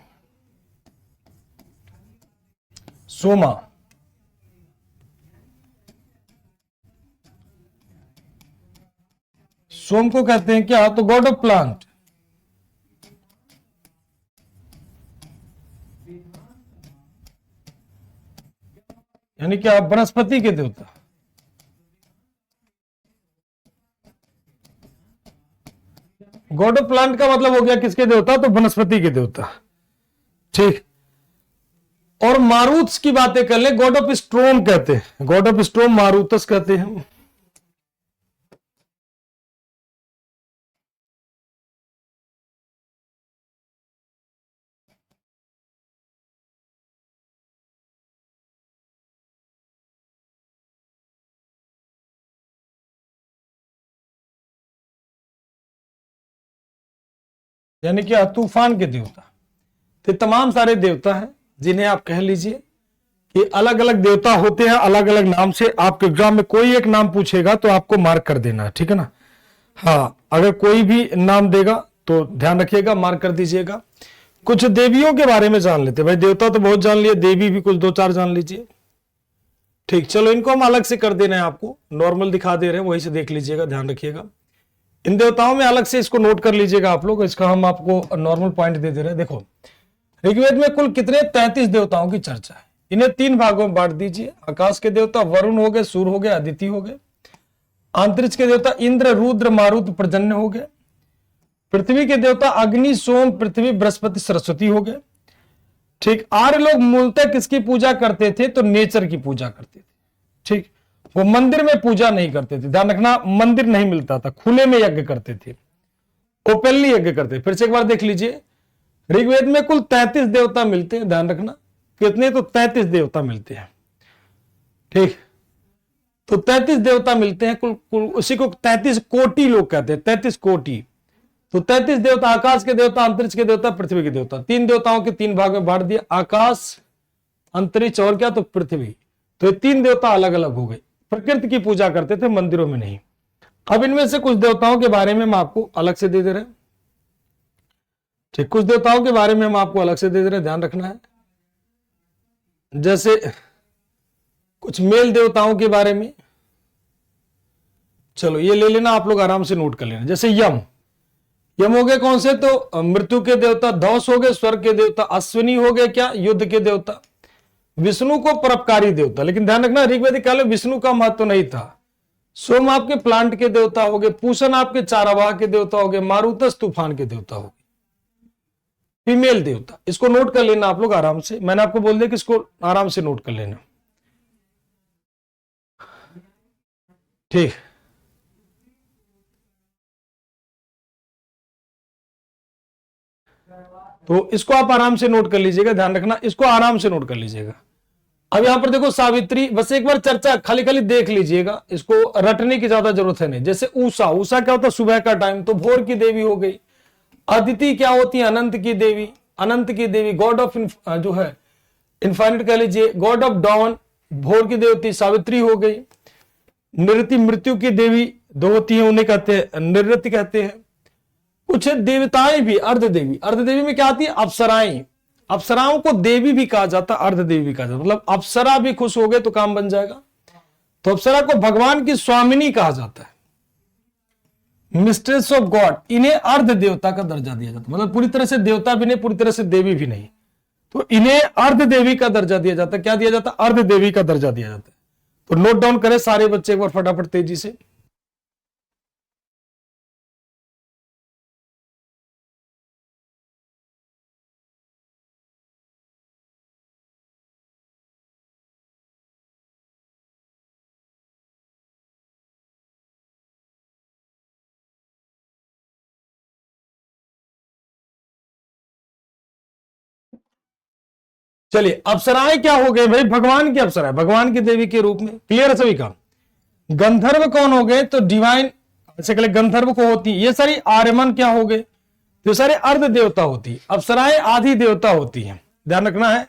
Soma. Som को कहते हैं क्या? तो गॉड ऑफ प्लांट। यानी क्या? वनस्पति के देवता। गॉड ऑफ प्लांट का मतलब हो गया किसके देवता? तो वनस्पति के देवता, ठीक। और मारुत्स की बातें कर ले, गॉड ऑफ स्ट्रोम कहते हैं, गॉड ऑफ स्ट्रोम मारुतस कहते हैं। यानी कि तूफान के देवता। तो तमाम सारे देवता हैं जिन्हें आप कह लीजिए कि अलग अलग देवता होते हैं, अलग अलग नाम से। आपके एग्जाम में कोई एक नाम पूछेगा तो आपको मार्क कर देना है, ठीक है ना। हाँ, अगर कोई भी नाम देगा तो ध्यान रखिएगा, मार्क कर दीजिएगा। कुछ देवियों के बारे में जान लेते भाई, देवता तो बहुत जान लिए, देवी भी कुछ 2-4 जान लीजिए। ठीक, चलो इनको हम अलग से कर दे रहे हैं, आपको नॉर्मल दिखा दे रहे हैं, वही से देख लीजिएगा, ध्यान रखिएगा। इन देवताओं में अलग से इसको नोट कर लीजिएगा आप लोग, इसका हम आपको नॉर्मल पॉइंट दे दे रहे हैं। देखो ऋग्वेद में कुल कितने 33 देवताओं की चर्चा है। इन्हें 3 भागों में बांट दीजिए। आकाश के देवता वरुण हो गए, सूर्य हो गए, अदिति हो गए। अंतरिक्ष के देवता इंद्र, रुद्र, मारुत, पर्जन्य हो गए। पृथ्वी के देवता अग्नि, सोम, पृथ्वी, बृहस्पति, सरस्वती हो गए। ठीक, आर्य लोग मूलतः किसकी पूजा करते थे? तो नेचर की पूजा करते थे। ठीक, वो मंदिर में पूजा नहीं करते थे, ध्यान रखना, मंदिर नहीं मिलता था, खुले में यज्ञ करते थे, ओपनली यज्ञ करते थे। फिर से एक बार देख लीजिए, ऋग्वेद में कुल 33 देवता मिलते हैं, ध्यान रखना कितने? तो 33 देवता मिलते हैं। ठीक, तो 33 देवता मिलते हैं कुल उसी को 33 कोटि लोग कहते हैं, 33 कोटि। तो 33 देवता, आकाश के देवता, अंतरिक्ष के देवता, पृथ्वी के देवता। 3 देवताओं के 3 भाग में बांट दिया, आकाश, अंतरिक्ष और क्या? तो पृथ्वी। तो ये 3 देवता अलग अलग हो गए, प्रकृति की पूजा करते थे, मंदिरों में नहीं। अब इनमें से कुछ देवताओं के बारे में हम आपको अलग से दे दे रहे हैं। ठीक, कुछ देवताओं के बारे में हम आपको अलग से दे दे रहे हैं, ध्यान रखना है। जैसे कुछ मेल देवताओं के बारे में, चलो ये ले लेना, आप लोग आराम से नोट कर लेना। जैसे यम, यम हो गए कौन से? तो मृत्यु के देवता। धौस हो गए स्वर्ग के देवता। अश्विनी हो गए क्या? युद्ध के देवता। विष्णु को परोपकारी देवता, लेकिन ध्यान रखना वैदिक काल में विष्णु का महत्व नहीं था। सोम आपके प्लांट के देवता हो गए। पूषण आपके चारावाह के देवता हो गए। मारुतस तूफान के देवता हो गए। फीमेल देवता, इसको नोट कर लेना आप लोग आराम से, मैंने आपको बोल दिया कि इसको आराम से नोट कर लेना। ठीक, तो इसको आप आराम से नोट कर लीजिएगा, ध्यान रखना, इसको आराम से नोट कर लीजिएगा। अब यहां पर देखो सावित्री, बस एक बार चर्चा खाली खाली देख लीजिएगा, इसको रटने की ज्यादा जरूरत है नहीं। जैसे उषा, उषा क्या होता है? सुबह का टाइम, तो भोर की देवी हो गई। अदिति क्या होती है? अनंत की देवी, अनंत की देवी, गॉड ऑफ जो है इनफाइनिट कह लीजिए, गॉड ऑफ डॉन, भोर की देवती सावित्री हो गई। निरति, मृत्यु की देवी 2 होती है, उन्हें कहते हैं निरति कहते हैं। कुछ देवताएं भी अर्ध देवी, अर्ध देवी में क्या आती है? अप्सराएं, अप्सराओं को देवी भी कहा जाता, अर्ध देवी भी कहा जाता, मतलब अप्सरा भी खुश हो गए तो काम बन जाएगा। तो अप्सरा को भगवान की स्वामिनी कहा जाता है, मिस्ट्रेस ऑफ गॉड। इन्हें अर्ध देवता का दर्जा दिया जाता है, मतलब पूरी तरह से देवता भी नहीं, पूरी तरह से देवी भी नहीं, तो इन्हें अर्ध देवी का दर्जा दिया जाता है। क्या दिया जाता है? अर्ध देवी का दर्जा दिया जाता है। तो नोट डाउन करें सारे बच्चे एक बार फटाफट तेजी से। चलिए, अप्सराएं क्या हो गए भाई? भगवान की अप्सराएं, भगवान की देवी के रूप में। क्लियर है सभी का? गंधर्व कौन हो गए? तो डिवाइन, ऐसे कह गंधर्व को होती, ये सारी आर्यमन क्या हो गए? तो सारे अर्ध देवता होती। अप्सराएं आदि देवता होती हैं, ध्यान रखना है।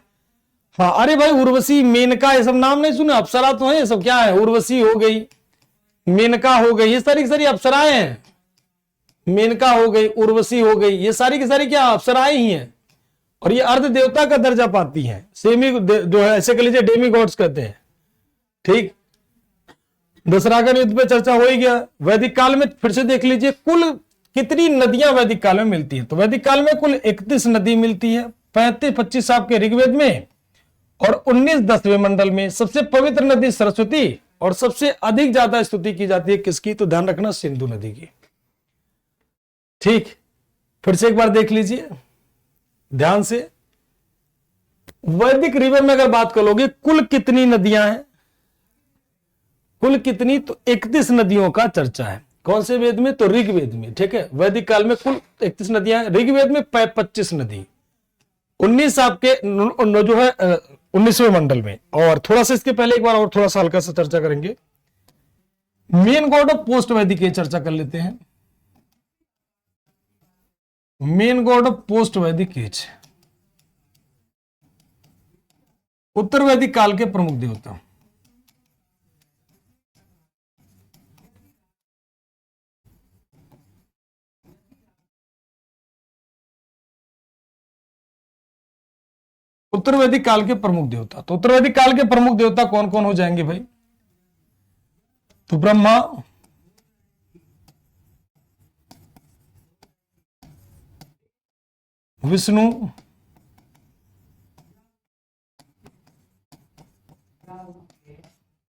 हाँ, अरे भाई उर्वशी, मेनका, ये सब नाम नहीं सुने? अप्सरा तो है, ये सब क्या है? उर्वशी हो गई, मेनका हो गई, ये सारी की सारी अप्सराएं हैं। मेनका हो गई, उर्वशी हो गई, ये सारी की सारी क्या? अप्सराएं ही हैं, और ये अर्ध देवता का दर्जा पाती हैं। सेमी जो है, ऐसे कह लीजिए डेमी गॉड्स कहते हैं। ठीक, दशरागन युद्ध पे चर्चा हो ही गया। वैदिक काल में फिर से देख लीजिए, कुल कितनी नदियां वैदिक काल में मिलती हैं? तो वैदिक काल में कुल 31 नदी मिलती है। 35-25 आपके ऋग्वेद में और 19 10वें मंडल में। सबसे पवित्र नदी सरस्वती, और सबसे अधिक ज्यादा स्तुति की जाती है किसकी? तो ध्यान रखना, सिंधु नदी की। ठीक, फिर से एक बार देख लीजिए ध्यान से। वैदिक रिवर में अगर बात करोगे कुल कितनी नदियां हैं, कुल कितनी, तो 31 नदियों का चर्चा है। कौन से वेद में, तो ऋग्वेद में। ठीक है, वैदिक काल में कुल 31 नदियां हैं, ऋग्वेद में 25 नदी, 19 आपके जो है 19वें मंडल में। और थोड़ा सा इसके पहले एक बार और थोड़ा सा हल्का सा चर्चा करेंगे, मेन गॉड ऑफ पोस्ट वैदिक की चर्चा कर लेते हैं। मेन गॉड ऑफ पोस्ट वैदिक एज, उत्तर वैदिक काल के प्रमुख देवता। उत्तर वैदिक काल के प्रमुख देवता, तो उत्तर वैदिक काल के प्रमुख देवता कौन कौन हो जाएंगे भाई, तो ब्रह्मा, विष्णु,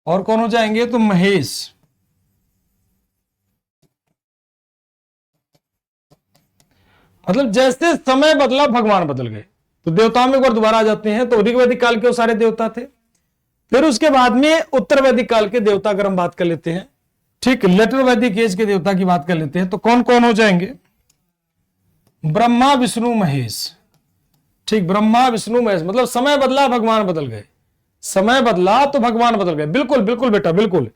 और कौन हो जाएंगे, तो महेश। मतलब जैसे समय बदला भगवान बदल गए। तो देवताओं में एक बार दोबारा आ जाते हैं, तो ऋग्वैदिक काल के वो सारे देवता थे। फिर उसके बाद में उत्तर वैदिक काल के देवता अगर हम बात कर लेते हैं, ठीक, लेटर वैदिक एज के देवता की बात कर लेते हैं, तो कौन कौन हो जाएंगे, ब्रह्मा, विष्णु, महेश। ठीक, ब्रह्मा, विष्णु, महेश, मतलब समय बदला भगवान बदल गए, समय बदला तो भगवान बदल गए। बिल्कुल बिल्कुल बेटा, बिल्कुल।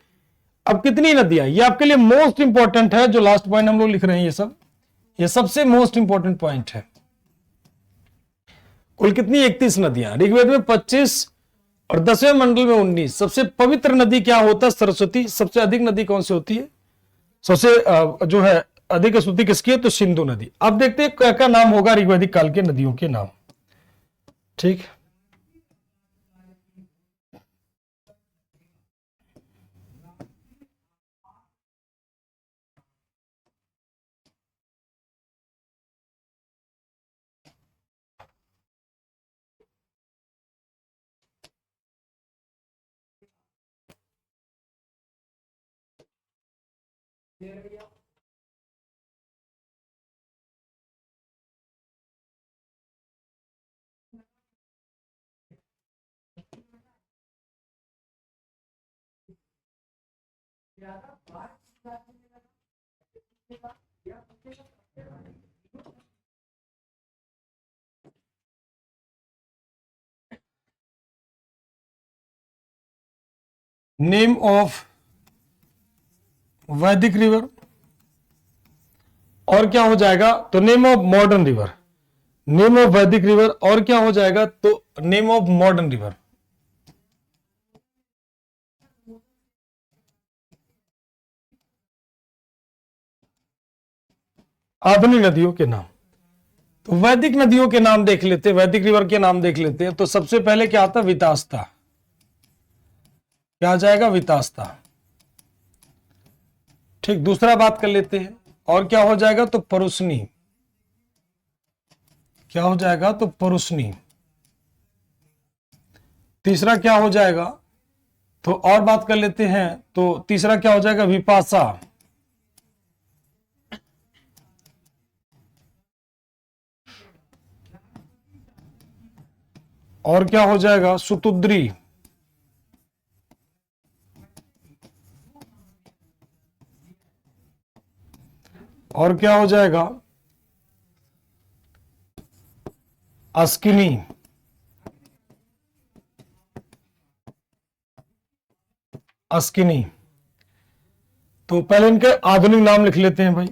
अब कितनी नदियां, ये आपके लिए मोस्ट इंपॉर्टेंट है, जो लास्ट पॉइंट हम लोग लिख रहे हैं, ये सबसे मोस्ट इंपॉर्टेंट पॉइंट है। कुल कितनी, 31 नदियां, ऋग्वेद में 25 और 10वें मंडल में 19। सबसे पवित्र नदी क्या होता है, सरस्वती। सबसे अधिक नदी कौन सी होती है, सबसे जो है अधिक स्तुति किसकी है, तो सिंधु नदी। अब देखते हैं क्या क्या नाम होगा ऋग्वैदिक काल के नदियों के नाम। ठीक, नेम ऑफ वैदिक रिवर, और क्या हो जाएगा, तो name of modern river. Name of वैदिक रिवर, और क्या हो जाएगा, तो नेम ऑफ मॉडर्न रिवर। आधुनिक नदियों के नाम। तो वैदिक नदियों के नाम देख लेते हैं, वैदिक रिवर के नाम देख लेते हैं। तो सबसे पहले क्या आता है, वितास्ता। क्या आ जाएगा, वितास्ता। ठीक, दूसरा बात कर लेते हैं, और क्या हो जाएगा, तो परुष्णी। क्या हो जाएगा, तो परुष्णी। तीसरा क्या हो जाएगा, तो और बात कर लेते हैं, तो तीसरा क्या हो जाएगा, विपाशा। और क्या हो जाएगा, सुतुद्री। और क्या हो जाएगा, अस्किनी। अस्किनी। तो पहले इनके आधुनिक नाम लिख लेते हैं भाई,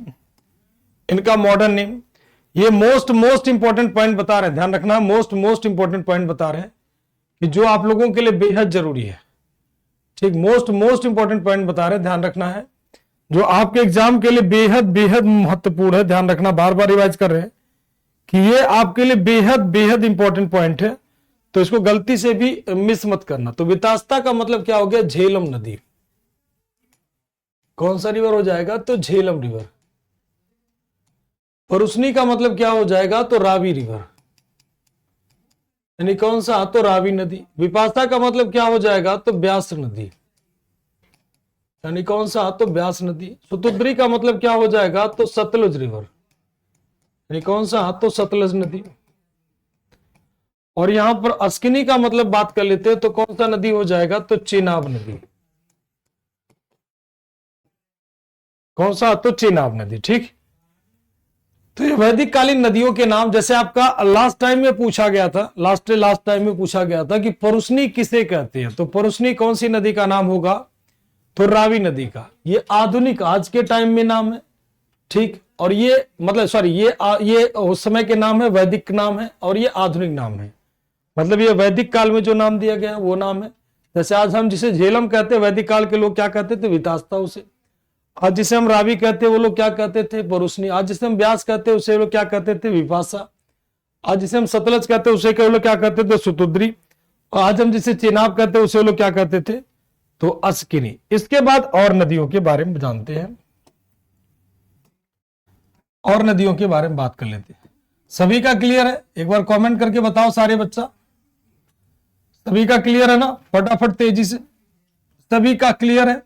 इनका मॉडर्न नेम। ये मोस्ट इंपॉर्टेंट पॉइंट बता रहे हैं, ध्यान रखना, मोस्ट इंपॉर्टेंट पॉइंट बता रहे हैं कि जो आप लोगों के लिए बेहद जरूरी है। ठीक, मोस्ट इंपॉर्टेंट पॉइंट बता रहे हैं, ध्यान रखना है, जो आपके एग्जाम के लिए बेहद बेहद महत्वपूर्ण है। ध्यान रखना, बार बार रिवाइज कर रहे हैं कि ये आपके लिए बेहद बेहद इंपॉर्टेंट पॉइंट है, तो इसको गलती से भी मिस मत करना। तो वितास्ता का मतलब क्या हो गया, झेलम नदी। कौन सा रिवर हो जाएगा, तो झेलम रिवर। परुष्णी का मतलब क्या हो जाएगा, तो रावी रिवर, यानी कौन सा, तो रावी नदी। विपाशा का मतलब क्या हो जाएगा, तो व्यास नदी, यानी कौन सा, तो व्यास नदी। सुतुद्री का मतलब क्या हो जाएगा, तो सतलुज रिवर, यानी कौन सा, तो सतलुज नदी। और यहां पर अस्किनी का मतलब बात कर लेते हैं तो कौन सा नदी हो जाएगा, तो चेनाब नदी। कौन सा, तो चेनाब नदी। ठीक, तो ये वैदिक कालीन नदियों के नाम, जैसे आपका लास्ट टाइम में पूछा गया था, लास्ट टाइम में पूछा गया था कि परुष्णी किसे कहते हैं, तो परुष्णी कौन सी नदी का नाम होगा, तो रावी नदी का। ये आधुनिक आज के टाइम में नाम है। ठीक, और ये मतलब सॉरी ये उस समय के नाम है, वैदिक नाम है, और ये आधुनिक नाम है। मतलब ये वैदिक काल में जो नाम दिया गया है वो नाम है। जैसे आज हम जिसे झेलम कहते हैं, वैदिक काल के लोग क्या कहते थे, वितास्ता उसे। आज जिसे हम रावी कहते हैं वो लोग क्या कहते थे, परुष्णी। आज जिसे हम व्यास कहते हैं उसे लोग क्या कहते थे, विपाशा। आज जिसे हम सतलज कहते हैं उसे के लोग क्या कहते थे, सुतुद्री। और आज हम जिसे चेनाब कहते हैं उसे लोग क्या कहते थे, तो अस्किनी। इसके बाद और नदियों के बारे में जानते हैं, और नदियों के बारे में बात कर लेते हैं। सभी का क्लियर है, एक बार कमेंट करके बताओ सारे बच्चा, सभी का क्लियर है ना, फटाफट तेजी से, सभी का क्लियर है।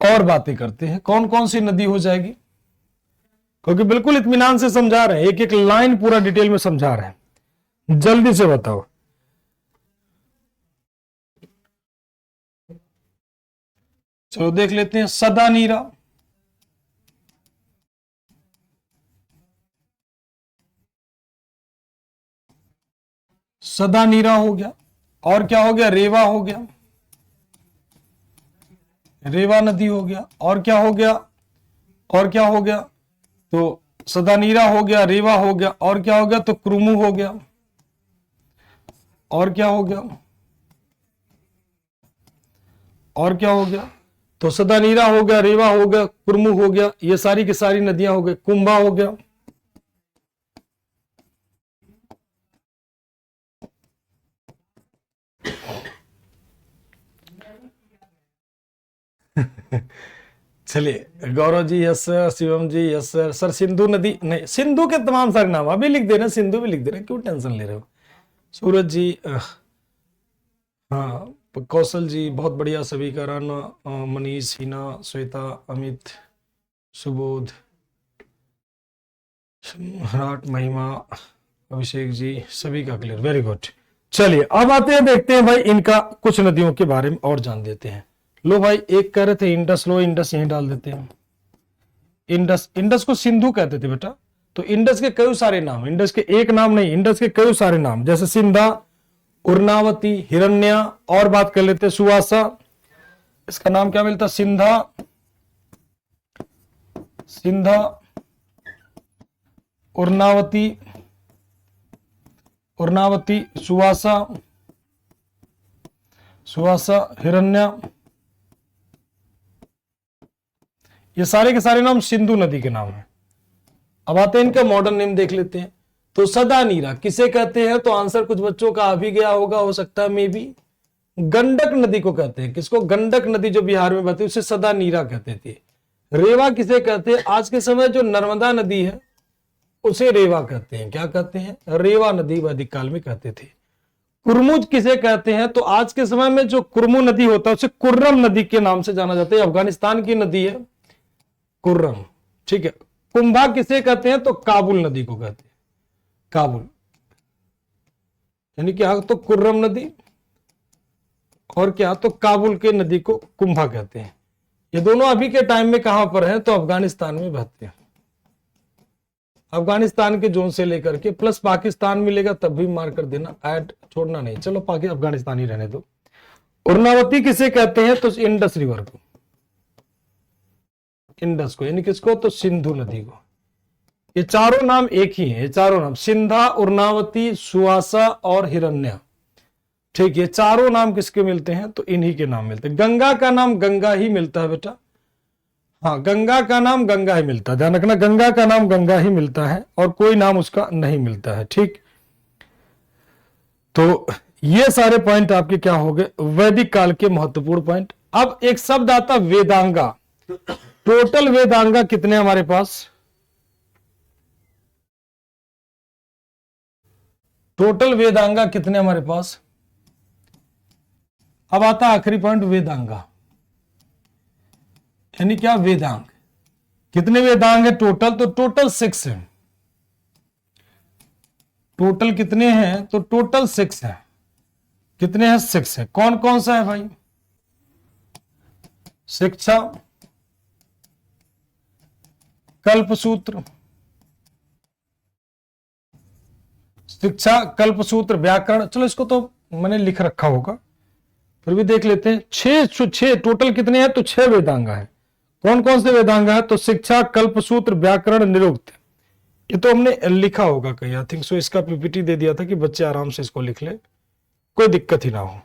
और बातें करते हैं कौन कौन सी नदी हो जाएगी, क्योंकि बिल्कुल इत्मीनान से समझा रहे हैं, एक एक लाइन पूरा डिटेल में समझा रहे हैं, जल्दी से बताओ। चलो देख लेते हैं, सदा नीरा, सदा नीरा हो गया। और क्या हो गया, रेवा हो गया, रेवा नदी हो गया। और क्या हो गया, और क्या हो गया, तो सदानीरा हो गया, रेवा हो गया। और क्या हो गया, तो कुरुमु हो गया। और क्या हो गया, और क्या हो गया, तो सदानीरा हो गया, रेवा हो गया, कुरुमु हो गया। ये सारी की सारी नदियां हो गई। कुंभा हो गया, चलिए गौरव जी यस सर, शिवम जी यस सर। सर सिंधु नदी नहीं, सिंधु के तमाम सारे नाम अभी लिख देना, सिंधु भी लिख देना, क्यों टेंशन ले रहे हो। सूरज जी हाँ, कौशल जी बहुत बढ़िया, सभी का राना, मनीष, हिना, श्वेता, अमित, सुबोध, हराट, महिमा, अभिषेक जी, सभी का क्लियर, वेरी गुड। चलिए अब आते हैं, देखते हैं भाई इनका कुछ नदियों के बारे में और जान देते हैं। लो भाई, एक कह रहे थे इंडस, लो इंडस यहीं डाल देते हैं। इंडस, इंडस को सिंधु कहते थे बेटा। तो इंडस के कई सारे नाम, इंडस के एक नाम नहीं, इंडस के कई सारे नाम, जैसे सिंधा, उर्नावती, हिरण्या। और बात कर लेते हैं सुवासा, इसका नाम क्या मिलता, सिंधा, सिंधा, उर्नावती, उर्नावती, सुवासा, सुवासा, हिरण्या। ये सारे के सारे नाम सिंधु नदी के नाम हैं। अब आते हैं इनका मॉडर्न नेम देख लेते हैं। तो सदा नीरा किसे कहते हैं, तो आंसर कुछ बच्चों का आ भी गया होगा, हो सकता है मे बी गंडक नदी को कहते हैं। किसको, गंडक नदी जो बिहार में बहती है उसे सदा नीरा कहते थे। रेवा किसे कहते हैं, आज के समय जो नर्मदा नदी है उसे रेवा कहते हैं। क्या कहते हैं, रेवा नदी वैदिक काल में कहते थे। कुरमुज किसे कहते हैं, तो आज के समय में जो कुरमु नदी होता है उसे कुर्रम नदी के नाम से जाना जाता है। अफगानिस्तान की नदी है कुर्रम, ठीक है। कुंभा किसे कहते हैं, तो काबुल नदी को कहते हैं, काबुल, यानी क्या, तो कुर्रम नदी और क्या, तो काबुल के नदी को कुंभा कहते हैं। ये दोनों अभी के टाइम में कहां पर हैं, तो अफगानिस्तान में बहते हैं। अफगानिस्तान के जोन से लेकर के प्लस पाकिस्तान मिलेगा तब भी मार कर देना, ऐड छोड़ना नहीं। चलो पाकिस्तान अफगानिस्तान ही रहने दो। उर्नावती किसे कहते हैं, तो इंडस रिवर को, इंडस को, यानी किसको, तो सिंधु नदी को। ये चारों नाम एक ही है, ये चारों नाम सिंधा, उर्नावती, सुवासा और हिरण्या, ठीक। ये चारों नाम किसके मिलते हैं, तो इन्हीं के नाम मिलते हैं। गंगा का नाम गंगा ही मिलता है बेटा, हाँ गंगा का नाम गंगा ही मिलता है, ध्यान रखना, गंगा का नाम गंगा ही मिलता है और कोई नाम उसका नहीं मिलता है, ठीक। तो ये सारे पॉइंट आपके क्या हो गए, वैदिक काल के महत्वपूर्ण पॉइंट। अब एक शब्द आता वेदांगा। टोटल वेदांगा कितने हमारे पास, टोटल वेदांगा कितने हमारे पास। अब आता आखिरी पॉइंट, वेदांगा यानी क्या, वेदांग। कितने वेदांग है टोटल, तो टोटल 6 है, टोटल कितने हैं, तो टोटल 6 है। कितने हैं, 6 है। कौन कौन सा है भाई, शिक्षा, कल्पसूत्र, शिक्षा, कल्पसूत्र, व्याकरण। चलो इसको तो मैंने लिख रखा होगा, फिर भी देख लेते हैं। 6 टोटल कितने हैं, तो 6 वेदांगा है। कौन कौन से वेदांगा है, तो शिक्षा, कल्पसूत्र, व्याकरण, निरुक्त। ये तो हमने लिखा होगा कहीं, आई थिंक सो। इसका पीपीटी दे दिया था कि बच्चे आराम से इसको लिख ले, कोई दिक्कत ही ना हो।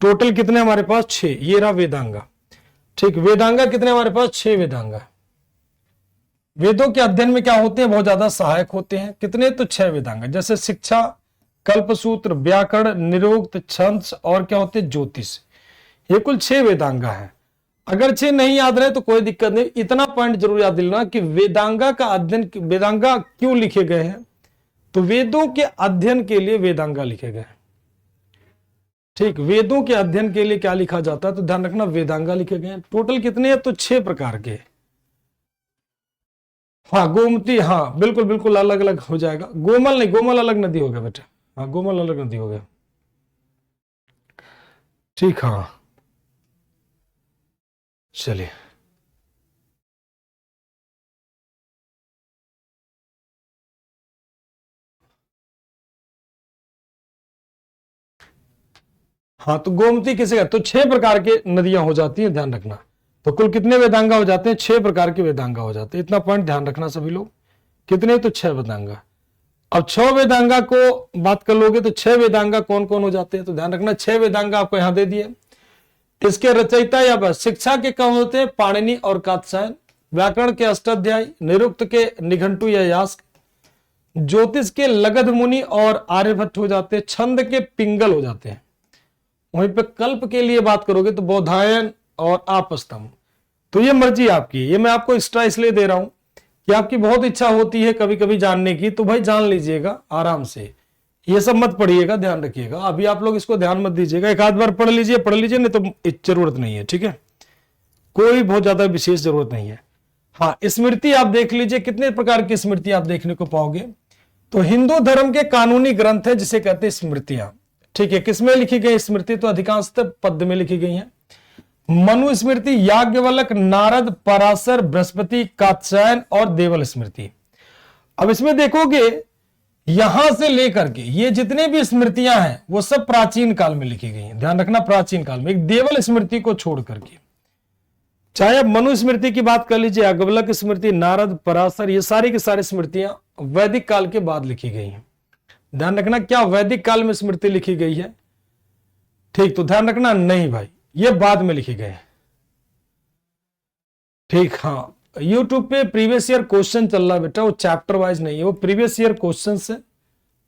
टोटल कितने हमारे पास, 6। ये रहा वेदांगा। ठीक, वेदांगा कितने हमारे पास, 6 वेदांगा। वेदों के अध्ययन में क्या होते हैं, बहुत ज्यादा सहायक होते हैं। कितने, तो 6 वेदांगा। जैसे शिक्षा, कल्पसूत्र, व्याकरण, निरुक्त, छंद और क्या होते हैं, ज्योतिष। ये कुल 6 वेदांगा है। अगर 6 नहीं याद रहे तो कोई दिक्कत नहीं, इतना पॉइंट जरूर याद दिलाना कि वेदांगा का अध्ययन, वेदांगा क्यों लिखे गए हैं, तो वेदों के अध्ययन के लिए वेदांगा लिखे गए। ठीक, वेदों के अध्ययन के लिए क्या लिखा जाता है, तो ध्यान रखना वेदांगा लिखे गए। टोटल कितने हैं, तो 6 प्रकार के। हाँ गोमती, हाँ बिल्कुल बिल्कुल अलग अलग हो जाएगा। गोमल नहीं, गोमल अलग नदी हो गया बेटा। हाँ गोमल अलग नदी हो गया। ठीक, हाँ चलिए। हाँ तो गोमती किसे कहते, तो 6 प्रकार के नदियां हो जाती हैं, ध्यान रखना। तो कुल कितने वेदांगा हो जाते हैं, 6 प्रकार के वेदांगा हो जाते हैं। इतना पॉइंट ध्यान रखना सभी लोग। कितने, तो 6 वेदांगा। अब 6 वेदांगा को बात कर लोगे तो 6 वेदांगा कौन कौन हो जाते हैं, तो ध्यान रखना 6 वेदांगा आपको यहां दे दिए। इसके रचयिता या बस शिक्षा के कौन होते हैं, पाणिनि और कात्यायन। व्याकरण के अष्टाध्यायी, निरुक्त के निघंटु या यास्क, ज्योतिष के लगध मुनि और आर्यभट्ट हो जाते हैं। छंद के पिंगल हो जाते हैं। वहीं पे कल्प के लिए बात करोगे तो बौधायन और आपस्तंभ। तो ये मर्जी आपकी, ये मैं आपको एक्स्ट्रा इसलिए दे रहा हूं कि आपकी बहुत इच्छा होती है कभी कभी जानने की, तो भाई जान लीजिएगा आराम से। ये सब मत पढ़िएगा, ध्यान रखिएगा। अभी आप लोग इसको ध्यान मत दीजिएगा, एक आध बार पढ़ लीजिए, नहीं तो जरूरत नहीं है। ठीक है, कोई बहुत ज्यादा विशेष जरूरत नहीं है। हाँ स्मृति आप देख लीजिए, कितने प्रकार की स्मृति आप देखने को पाओगे, तो हिंदू धर्म के कानूनी ग्रंथ है जिसे कहते हैं स्मृतियां। ठीक है, किसमें लिखी गई स्मृति, तो अधिकांशतः पद्य में लिखी गई है। मनु स्मृति, याज्ञवल्क, नारद, पराशर, बृहस्पति, कात्यायन और देवल स्मृति। अब इसमें देखोगे यहां से लेकर के ये जितने भी स्मृतियां हैं वो सब प्राचीन काल में लिखी गई हैं। ध्यान रखना प्राचीन काल में, एक देवल स्मृति को छोड़ करके। चाहे आप मनु स्मृति की बात कर लीजिए, याज्ञवल्क स्मृति, नारद, पराशर, ये सारी की सारी स्मृतियां वैदिक काल के बाद लिखी गई हैं। ध्यान रखना, क्या वैदिक काल में स्मृति लिखी गई है, ठीक, तो ध्यान रखना नहीं भाई, ये बाद में लिखी गई। ठीक, हाँ यूट्यूब पे प्रीवियस ईयर क्वेश्चन चल रहा है बेटा, वो चैप्टर वाइज नहीं है, वो प्रीवियस ईयर क्वेश्चन है,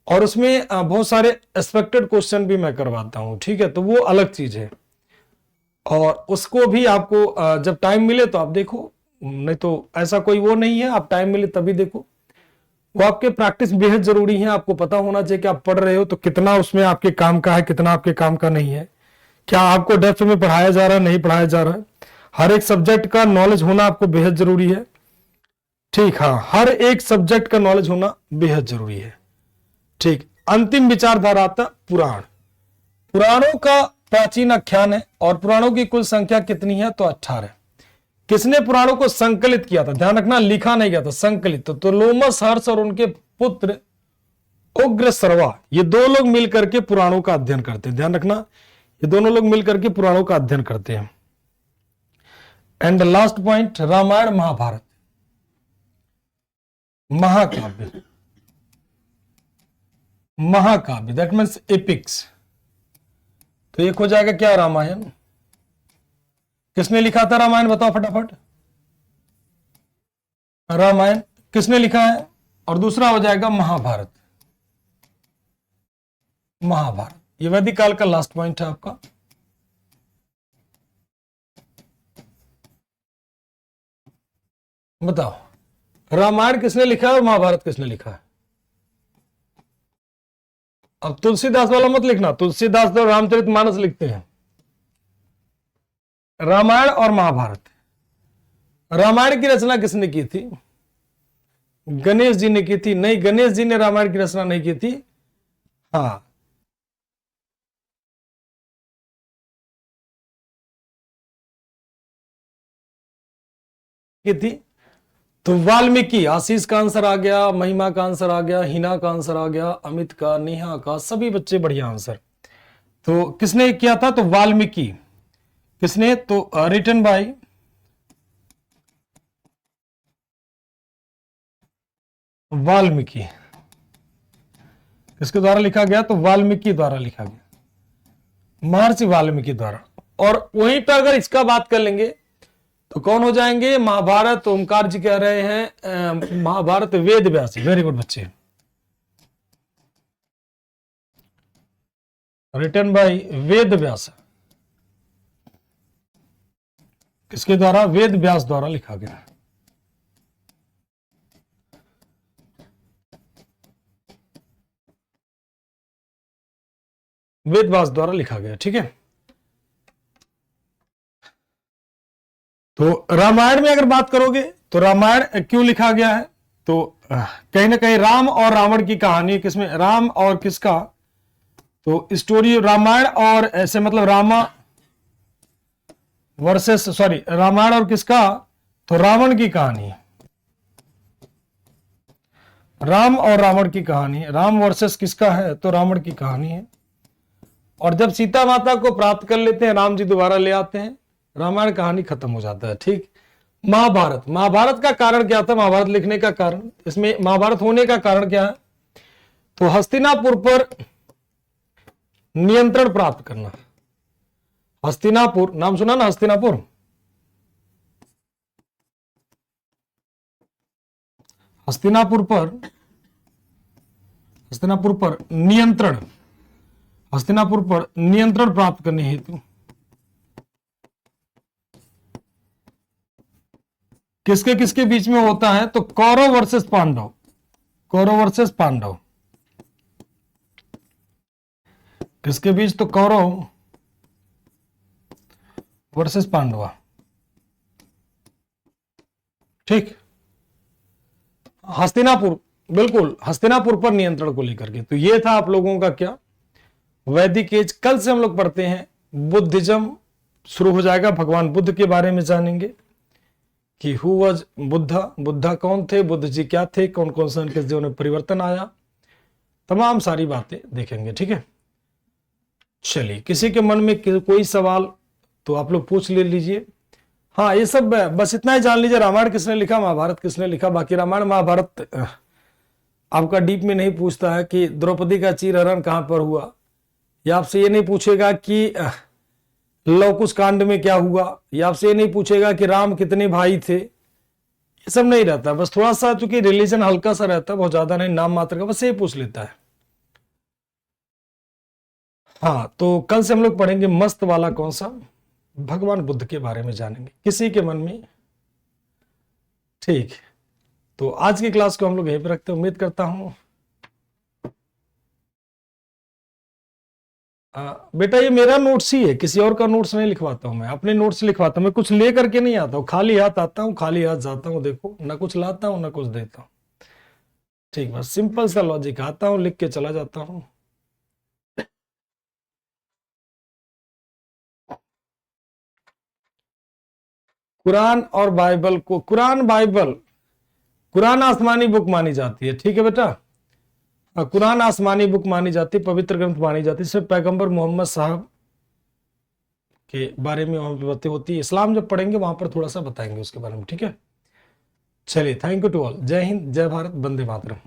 और उसमें बहुत सारे एक्सपेक्टेड क्वेश्चन भी मैं करवाता हूं। ठीक है, तो वो अलग चीज है, और उसको भी आपको जब टाइम मिले तो आप देखो, नहीं तो ऐसा कोई वो नहीं है, आप टाइम मिले तभी देखो। वो आपके प्रैक्टिस बेहद जरूरी है, आपको पता होना चाहिए कि आप पढ़ रहे हो तो कितना उसमें आपके काम का है, कितना आपके काम का नहीं है, क्या आपको डेप्थ में पढ़ाया जा रहा है, नहीं पढ़ाया जा रहा है। हर एक सब्जेक्ट का नॉलेज होना आपको बेहद जरूरी है। ठीक, हाँ हर एक सब्जेक्ट का नॉलेज होना बेहद जरूरी है। ठीक, अंतिम विचारधारा आता पुराण। पुराणों का प्राचीन आख्यान है, और पुराणों की कुल संख्या कितनी है, तो 18। किसने पुराणों को संकलित किया था, ध्यान रखना लिखा नहीं गया था, संकलित। तो लोमस हर्ष और उनके पुत्र उग्र सर्वा, ये 2 लोग मिलकर के पुराणों का अध्ययन करते हैं। ध्यान रखना, ये दोनों लोग मिलकर के पुराणों का अध्ययन करते हैं। And last point, Ramayana Mahabharata, महाकाव्य, महाकाव्य दैट मीन्स एपिक्स। तो एक हो जाएगा क्या, रामायण। किसने लिखा था रामायण, बताओ फटाफट। रामायण किसने लिखा है, और दूसरा हो जाएगा महाभारत। महाभारत ये वैदिक काल का लास्ट पॉइंट है आपका। बताओ रामायण किसने लिखा है और महाभारत किसने लिखा है। अब तुलसीदास वाला मत लिखना, तुलसीदास तो रामचरितमानस लिखते हैं। रामायण और महाभारत, रामायण की रचना किसने की थी, गणेश जी ने की थी? नहीं, गणेश जी ने रामायण की रचना नहीं की थी। हाँ, की थी तो वाल्मीकि। आशीष का आंसर आ गया, महिमा का आंसर आ गया, हिना का आंसर आ गया, अमित का, नेहा का, सभी बच्चे बढ़िया आंसर। तो किसने किया था? तो वाल्मीकि। किसने? तो रिटन बाय वाल्मीकि। किसके द्वारा लिखा गया? तो वाल्मीकि द्वारा लिखा गया, महर्षि वाल्मीकि द्वारा। और वहीं पर अगर इसका बात कर लेंगे तो कौन हो जाएंगे? महाभारत। ओमकार जी कह रहे हैं महाभारत वेद व्यास। वेरी गुड बच्चे, रिटन बाय वेद व्यास। किसके द्वारा? वेद व्यास द्वारा लिखा गया। वेद व्यास द्वारा लिखा गया, ठीक है। तो रामायण में अगर बात करोगे तो रामायण क्यों लिखा गया है? तो कहीं ना कहीं राम और रावण की कहानी। किसमें? राम और किसका? तो स्टोरी रामायण और ऐसे मतलब रामा वर्सेस, सॉरी, रामायण और किसका? तो रावण की कहानी। राम और रावण की कहानी। राम वर्सेस किसका है? तो रावण की कहानी है। और जब सीता माता को प्राप्त कर लेते हैं, राम जी दोबारा ले आते हैं, रामायण कहानी खत्म हो जाता है, ठीक। महाभारत। महाभारत का कारण क्या था? महाभारत लिखने का कारण, इसमें महाभारत होने का कारण क्या है? तो हस्तिनापुर पर नियंत्रण प्राप्त करना। हस्तिनापुर नाम सुना ना? हस्तिनापुर। हस्तिनापुर पर, हस्तिनापुर पर नियंत्रण, हस्तिनापुर पर नियंत्रण प्राप्त करने हेतु किसके किसके बीच में होता है? तो कौरव वर्सेस पांडव। कौरव वर्सेस पांडव किसके बीच? तो कौरव वर्सेस पांडवा, ठीक। हस्तिनापुर, बिल्कुल हस्तिनापुर पर नियंत्रण को लेकर के। तो ये था आप लोगों का क्या, वैदिक एज। कल से हम लोग पढ़ते हैं बुद्धिज्म शुरू हो जाएगा। भगवान बुद्ध के बारे में जानेंगे कि हु वाज बुद्धा, बुद्धा कौन थे, बुद्ध जी क्या थे, कौन कौन से उनके जीवन में परिवर्तन आया, तमाम सारी बातें देखेंगे, ठीक है। चलिए, किसी के मन में कोई सवाल तो आप लोग पूछ ले लीजिए। हाँ, ये सब बस इतना ही जान लीजिए, रामायण किसने लिखा, महाभारत किसने लिखा। बाकी रामायण महाभारत आपका डीप में नहीं पूछता है कि द्रौपदी का चीरहरण कहां पर हुआ, या आपसे ये नहीं पूछेगा कि लव कुश कांड में क्या हुआ, या आपसे ये नहीं पूछेगा कि राम कितने भाई थे। ये सब नहीं रहता, बस थोड़ा सा चूंकि रिलीजन हल्का सा रहता है, बहुत ज्यादा नहीं, नाम मात्र का, बस ये पूछ लेता है। हाँ, तो कल से हम लोग पढ़ेंगे मस्त वाला कौन सा, भगवान बुद्ध के बारे में जानेंगे किसी के मन में, ठीक। तो आज की क्लास को हम लोग यहीं पर रखते हैं। उम्मीद करता हूं बेटा ये मेरा नोट्स ही है, किसी और का नोट्स नहीं लिखवाता हूं मैं, अपने नोट्स लिखवाता हूं मैं। कुछ ले करके नहीं आता हूं, खाली हाथ आता हूं, खाली हाथ जाता हूं। देखो, ना कुछ लाता हूं ना कुछ देता हूं, ठीक। बस सिंपल सा लॉजिक, आता हूं लिख के चला जाता हूं। कुरान और बाइबल को, कुरान बाइबल, कुरान आसमानी बुक मानी जाती है, ठीक है बेटा। कुरान आसमानी बुक मानी जाती है, पवित्र ग्रंथ मानी जाती है। इसमें पैगंबर मोहम्मद साहब के बारे में वहां पर बातें होती है। इस्लाम जब पढ़ेंगे वहां पर थोड़ा सा बताएंगे उसके बारे में, ठीक है। चलिए, थैंक यू टू ऑल। जय हिंद, जय भारत, वंदे मातरम।